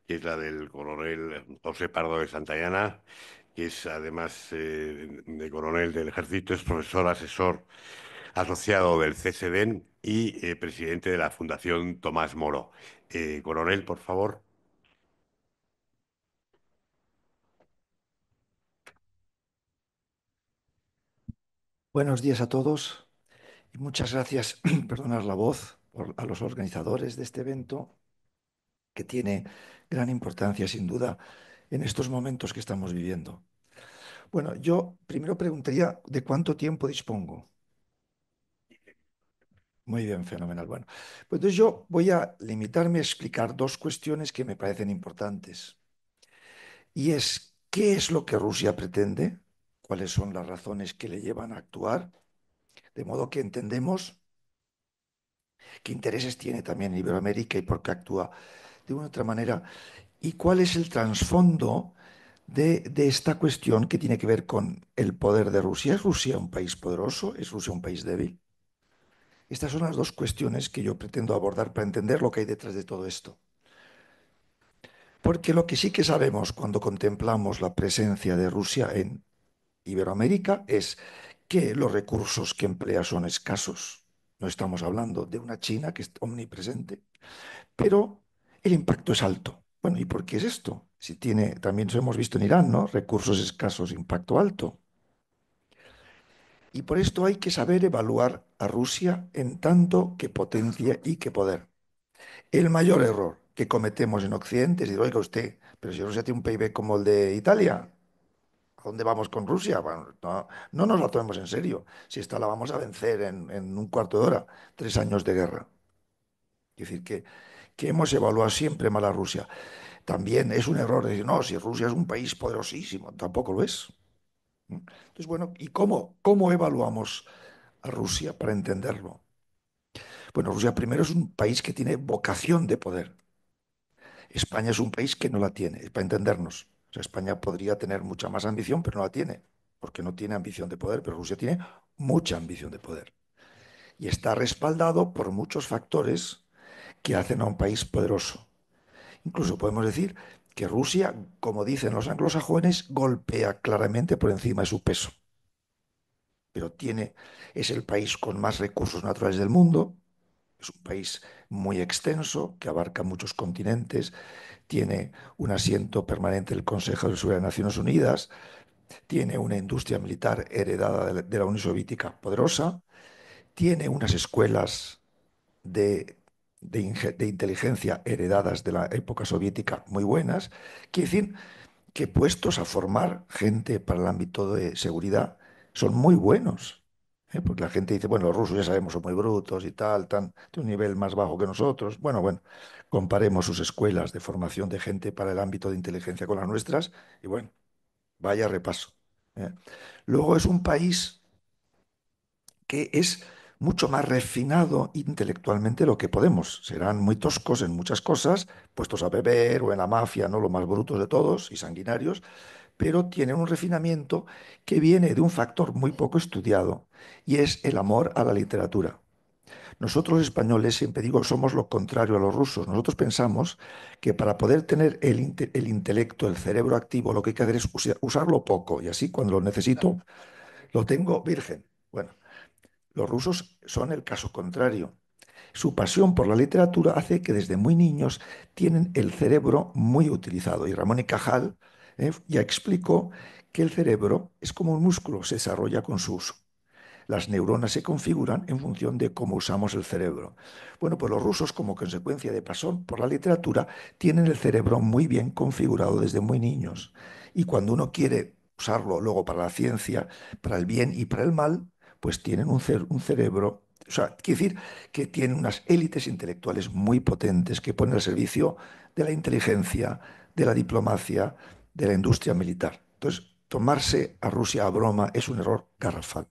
que es la del coronel José Pardo de Santayana, que es además de coronel del Ejército, es profesor asesor asociado del CSDEN y presidente de la Fundación Tomás Moro. Coronel, por favor. Buenos días a todos y muchas gracias, perdonar la voz, a los organizadores de este evento, que tiene gran importancia sin duda en estos momentos que estamos viviendo. Bueno, yo primero preguntaría de cuánto tiempo dispongo. Muy bien, fenomenal. Bueno, pues entonces yo voy a limitarme a explicar dos cuestiones que me parecen importantes. Y es, ¿qué es lo que Rusia pretende? ¿Cuáles son las razones que le llevan a actuar? De modo que entendemos qué intereses tiene también Iberoamérica y por qué actúa de una u otra manera. ¿Y cuál es el trasfondo de esta cuestión que tiene que ver con el poder de Rusia? ¿Es Rusia un país poderoso? ¿Es Rusia un país débil? Estas son las dos cuestiones que yo pretendo abordar para entender lo que hay detrás de todo esto. Porque lo que sí que sabemos cuando contemplamos la presencia de Rusia en Iberoamérica es que los recursos que emplea son escasos. No estamos hablando de una China que es omnipresente, pero el impacto es alto. Bueno, ¿y por qué es esto? Si tiene, también lo hemos visto en Irán, ¿no? Recursos escasos, impacto alto. Y por esto hay que saber evaluar a Rusia en tanto que potencia y que poder. El mayor error que cometemos en Occidente es decir, oiga usted, pero si Rusia tiene un PIB como el de Italia, ¿a dónde vamos con Rusia? Bueno, no, no nos la tomemos en serio. Si esta la vamos a vencer en un cuarto de hora, 3 años de guerra. Es decir, que hemos evaluado siempre mal a Rusia. También es un error decir, no, si Rusia es un país poderosísimo, tampoco lo es. Entonces, bueno, ¿y cómo evaluamos a Rusia para entenderlo? Bueno, Rusia primero es un país que tiene vocación de poder. España es un país que no la tiene, es para entendernos. O sea, España podría tener mucha más ambición, pero no la tiene, porque no tiene ambición de poder, pero Rusia tiene mucha ambición de poder. y está respaldado por muchos factores que hacen a un país poderoso. Incluso podemos decir que Rusia, como dicen los anglosajones, golpea claramente por encima de su peso, pero es el país con más recursos naturales del mundo, es un país muy extenso que abarca muchos continentes, tiene un asiento permanente en el Consejo de Seguridad de Naciones Unidas, tiene una industria militar heredada de la Unión Soviética poderosa, tiene unas escuelas de, de inteligencia heredadas de la época soviética muy buenas. Quiere decir que puestos a formar gente para el ámbito de seguridad son muy buenos. Porque la gente dice, bueno, los rusos ya sabemos son muy brutos y tal, de un nivel más bajo que nosotros. Bueno, bueno, comparemos sus escuelas de formación de gente para el ámbito de inteligencia con las nuestras y bueno, vaya repaso. ¿eh? Luego es un país que es mucho más refinado intelectualmente lo que Podemos. Serán muy toscos en muchas cosas, puestos a beber o en la mafia, ¿no? Los más brutos de todos y sanguinarios, pero tienen un refinamiento que viene de un factor muy poco estudiado y es el amor a la literatura. Nosotros los españoles, siempre digo, somos lo contrario a los rusos. Nosotros pensamos que para poder tener el intelecto, el cerebro activo, lo que hay que hacer es usarlo poco y así cuando lo necesito, lo tengo virgen. Bueno, los rusos son el caso contrario. Su pasión por la literatura hace que desde muy niños tienen el cerebro muy utilizado. Y Ramón y Cajal ya explicó que el cerebro es como un músculo, se desarrolla con su uso. Las neuronas se configuran en función de cómo usamos el cerebro. Bueno, pues los rusos, como consecuencia de pasión por la literatura, tienen el cerebro muy bien configurado desde muy niños. Y cuando uno quiere usarlo luego para la ciencia, para el bien y para el mal, pues tienen un cerebro, o sea, quiere decir que tienen unas élites intelectuales muy potentes que ponen al servicio de la inteligencia, de la diplomacia, de la industria militar. Entonces, tomarse a Rusia a broma es un error garrafal.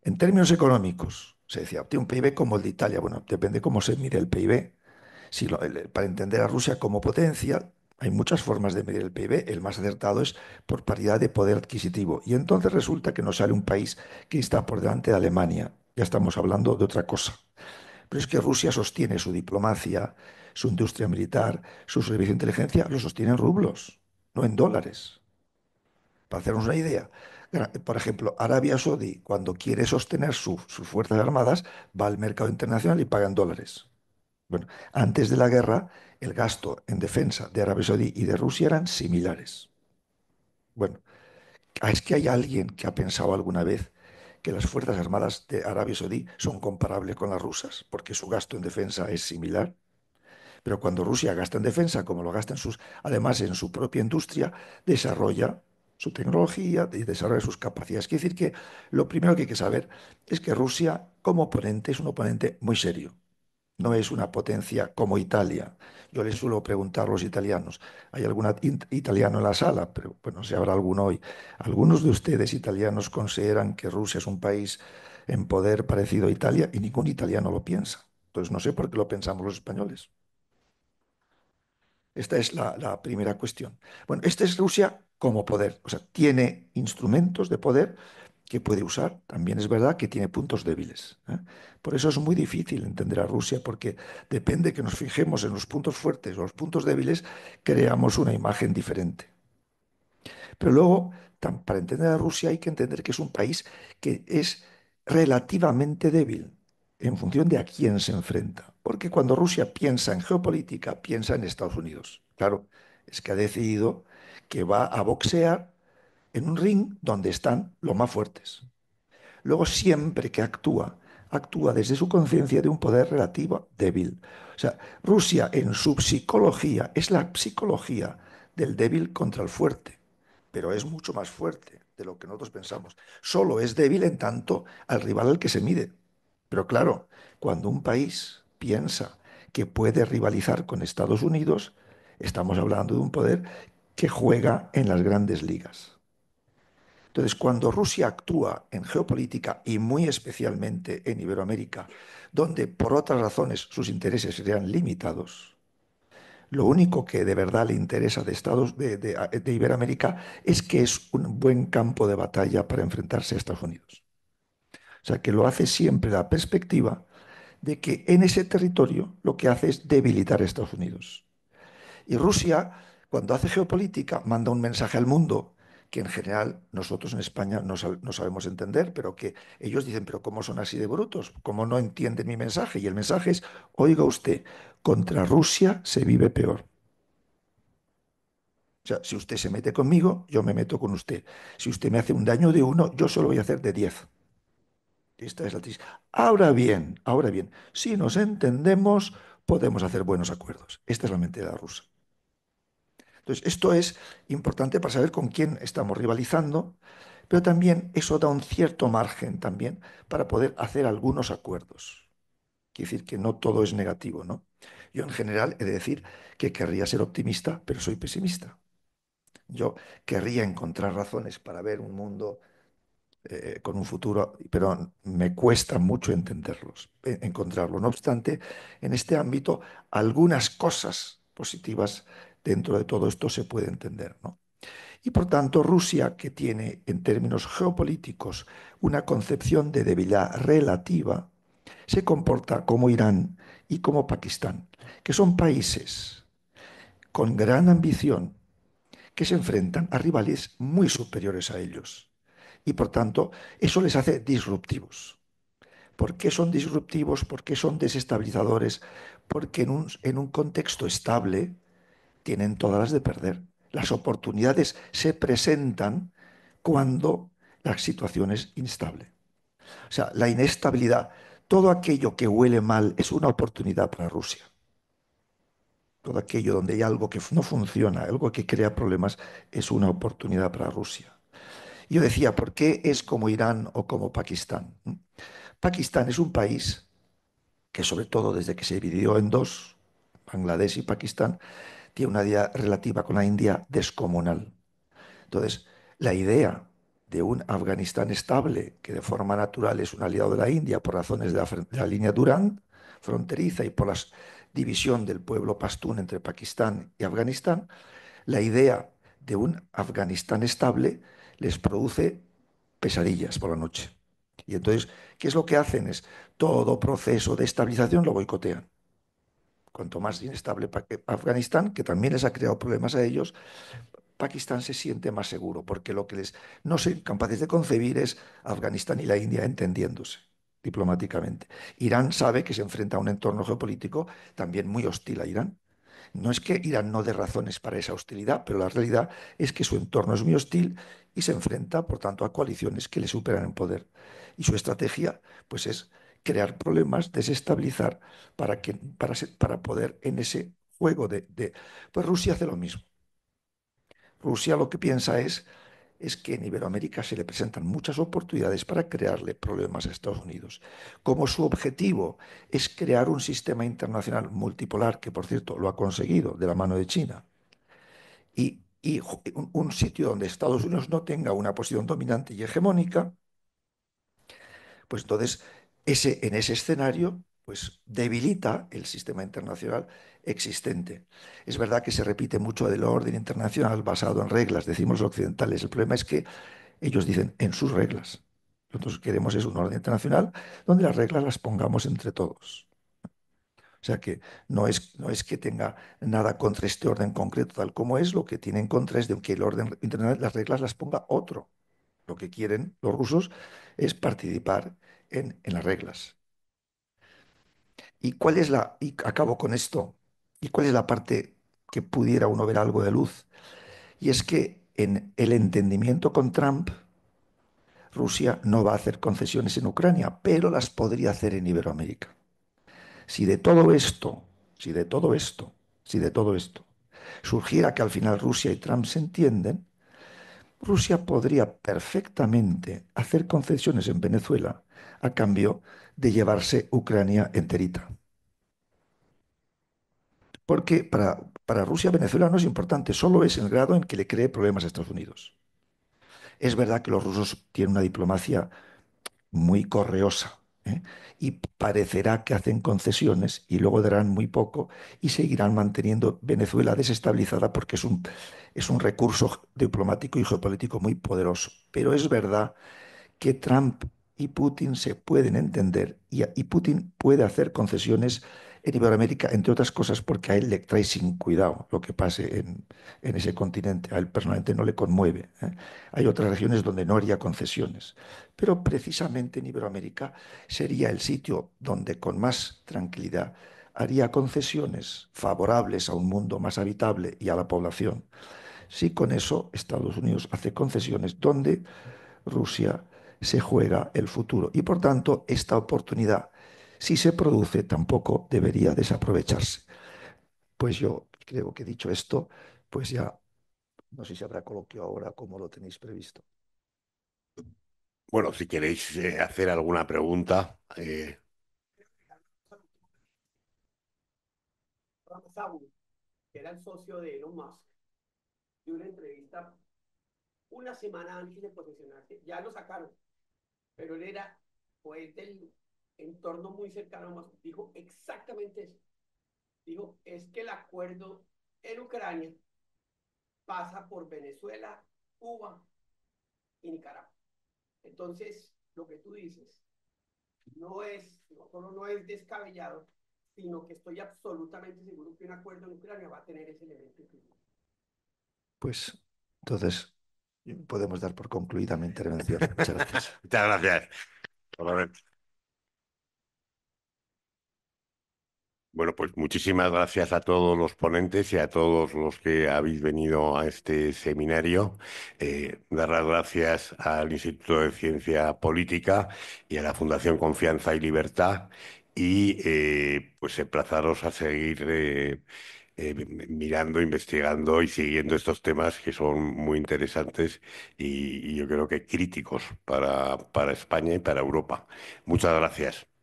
En términos económicos, se decía, tiene un PIB como el de Italia. Bueno, depende cómo se mire el PIB. Para entender a Rusia como potencia, hay muchas formas de medir el PIB. El más acertado es por paridad de poder adquisitivo. Y entonces resulta que nos sale un país que está por delante de Alemania. Ya estamos hablando de otra cosa. Pero es que Rusia sostiene su diplomacia, su industria militar, su servicio de inteligencia, lo sostiene en rublos, no en dólares. Para hacernos una idea, por ejemplo, Arabia Saudí, cuando quiere sostener sus fuerzas armadas, va al mercado internacional y paga en dólares. Bueno, antes de la guerra, el gasto en defensa de Arabia Saudí y de Rusia eran similares. Bueno, ¿es que hay alguien que ha pensado alguna vez que las fuerzas armadas de Arabia Saudí son comparables con las rusas? Porque su gasto en defensa es similar. Pero cuando Rusia gasta en defensa, como lo gasta además en su propia industria, desarrolla su tecnología y desarrolla sus capacidades. Quiere decir que lo primero que hay que saber es que Rusia, como oponente, es un oponente muy serio. No es una potencia como Italia. Yo les suelo preguntar a los italianos, ¿hay algún italiano en la sala? Pero bueno, si habrá alguno hoy. ¿Algunos de ustedes italianos consideran que Rusia es un país en poder parecido a Italia? Y ningún italiano lo piensa. Entonces no sé por qué lo pensamos los españoles. Esta es la primera cuestión. Bueno, esta es Rusia como poder, o sea, tiene instrumentos de poder que puede usar. También es verdad que tiene puntos débiles. Por eso es muy difícil entender a Rusia, porque depende que nos fijemos en los puntos fuertes o los puntos débiles, creamos una imagen diferente. Pero luego, para entender a Rusia hay que entender que es un país que es relativamente débil en función de a quién se enfrenta. Porque cuando Rusia piensa en geopolítica, piensa en Estados Unidos. Claro, es que ha decidido que va a boxear en un ring donde están los más fuertes. Luego, siempre que actúa, actúa desde su conciencia de un poder relativo débil. O sea, Rusia en su psicología es la psicología del débil contra el fuerte, pero es mucho más fuerte de lo que nosotros pensamos. Solo es débil en tanto al rival al que se mide. Pero claro, cuando un país piensa que puede rivalizar con Estados Unidos, estamos hablando de un poder que juega en las grandes ligas. Entonces, cuando Rusia actúa en geopolítica y muy especialmente en Iberoamérica, donde por otras razones sus intereses serían limitados, lo único que de verdad le interesa de Iberoamérica es que es un buen campo de batalla para enfrentarse a Estados Unidos. O sea, que lo hace siempre la perspectiva de que en ese territorio lo que hace es debilitar a Estados Unidos. Y Rusia, cuando hace geopolítica, manda un mensaje al mundo que en general nosotros en España no sabemos entender, pero que ellos dicen, pero ¿cómo son así de brutos? ¿Cómo no entienden mi mensaje? Y el mensaje es, oiga usted, contra Rusia se vive peor. O sea, si usted se mete conmigo, yo me meto con usted. Si usted me hace un daño de 1, yo solo voy a hacer de 10. Esta es la tesis. Ahora bien, si nos entendemos, podemos hacer buenos acuerdos. Esta es la mentalidad rusa. Entonces, esto es importante para saber con quién estamos rivalizando, pero también eso da un cierto margen también para poder hacer algunos acuerdos. Quiere decir que no todo es negativo, ¿no? Yo en general he de decir que querría ser optimista, pero soy pesimista. Yo querría encontrar razones para ver un mundo con un futuro, pero me cuesta mucho entenderlos, encontrarlo. No obstante, en este ámbito, algunas cosas positivas dentro de todo esto se puede entender, ¿no? Y por tanto, Rusia, que tiene en términos geopolíticos una concepción de debilidad relativa, se comporta como Irán y como Pakistán, que son países con gran ambición que se enfrentan a rivales muy superiores a ellos. Y por tanto, eso les hace disruptivos. ¿Por qué son disruptivos? ¿Por qué son desestabilizadores? Porque en un contexto estable tienen todas las de perder. Las oportunidades se presentan cuando la situación es instable. O sea, la inestabilidad, todo aquello que huele mal es una oportunidad para Rusia. Todo aquello donde hay algo que no funciona, algo que crea problemas, es una oportunidad para Rusia. Yo decía, ¿por qué es como Irán o como Pakistán? Pakistán es un país que sobre todo desde que se dividió en dos, Bangladesh y Pakistán, tiene una idea relativa con la India descomunal. Entonces, la idea de un Afganistán estable, que de forma natural es un aliado de la India por razones de la línea Durand, fronteriza y por la división del pueblo pastún entre Pakistán y Afganistán, la idea de un Afganistán estable les produce pesadillas por la noche. Y entonces, ¿qué es lo que hacen? Es todo proceso de estabilización lo boicotean. Cuanto más inestable Afganistán, que también les ha creado problemas a ellos, Pakistán se siente más seguro, porque lo que les no son capaces de concebir es Afganistán y la India entendiéndose diplomáticamente. Irán sabe que se enfrenta a un entorno geopolítico también muy hostil a Irán. No es que Irán no dé razones para esa hostilidad, pero la realidad es que su entorno es muy hostil y se enfrenta, por tanto, a coaliciones que le superan en poder. Y su estrategia, pues, es crear problemas, desestabilizar para poder en ese juego Pues Rusia hace lo mismo. Rusia lo que piensa es que en Iberoamérica se le presentan muchas oportunidades para crearle problemas a Estados Unidos. Como su objetivo es crear un sistema internacional multipolar, que por cierto lo ha conseguido de la mano de China, y un sitio donde Estados Unidos no tenga una posición dominante y hegemónica, pues entonces en ese escenario pues debilita el sistema internacional existente. Es verdad que se repite mucho del orden internacional basado en reglas, decimos los occidentales. El problema es que ellos dicen en sus reglas. Nosotros queremos es un orden internacional donde las reglas las pongamos entre todos. O sea que no es que tenga nada contra este orden concreto tal como es, lo que tiene en contra es de que el orden internacional, las reglas las ponga otro. Lo que quieren los rusos es participar en las reglas. Y acabo con esto, ¿y cuál es la parte que pudiera uno ver algo de luz? Y es que en el entendimiento con Trump, Rusia no va a hacer concesiones en Ucrania, pero las podría hacer en Iberoamérica. Si de todo esto, si de todo esto, si de todo esto surgiera que al final Rusia y Trump se entienden, Rusia podría perfectamente hacer concesiones en Venezuela a cambio de llevarse Ucrania enterita. Porque para Rusia Venezuela no es importante, solo es el grado en que le cree problemas a Estados Unidos. Es verdad que los rusos tienen una diplomacia muy correosa, ¿eh? Y parecerá que hacen concesiones y luego darán muy poco y seguirán manteniendo Venezuela desestabilizada porque es un recurso diplomático y geopolítico muy poderoso. Pero es verdad que Trump y Putin se pueden entender y Putin puede hacer concesiones en Iberoamérica, entre otras cosas porque a él le trae sin cuidado lo que pase en ese continente. A él personalmente no le conmueve, ¿eh? Hay otras regiones donde no haría concesiones, pero precisamente en Iberoamérica sería el sitio donde con más tranquilidad haría concesiones favorables a un mundo más habitable y a la población. Si con eso Estados Unidos hace concesiones donde Rusia se juega el futuro. Y por tanto, esta oportunidad, si se produce, tampoco debería desaprovecharse. Pues yo creo que dicho esto, pues ya no sé si habrá coloquio ahora como lo tenéis previsto. Bueno, si queréis hacer alguna pregunta, Saúl, que era el socio de Elon Musk, de una entrevista una semana antes de posesionarse, ya lo sacaron, pero él era, pues, del entorno muy cercano a Musk, dijo exactamente eso. Dijo, es que el acuerdo en Ucrania pasa por Venezuela, Cuba y Nicaragua. Entonces, lo que tú dices no solo no es descabellado, sino que estoy absolutamente seguro que un acuerdo en Ucrania va a tener ese elemento. Pues entonces podemos dar por concluida mi intervención. Muchas gracias. muchas gracias. Solamente. Bueno, pues muchísimas gracias a todos los ponentes y a todos los que habéis venido a este seminario. Dar las gracias al Instituto de Ciencia Política y a la Fundación Confianza y Libertad y pues emplazaros a seguir mirando, investigando y siguiendo estos temas que son muy interesantes y yo creo que críticos para España y para Europa. Muchas gracias.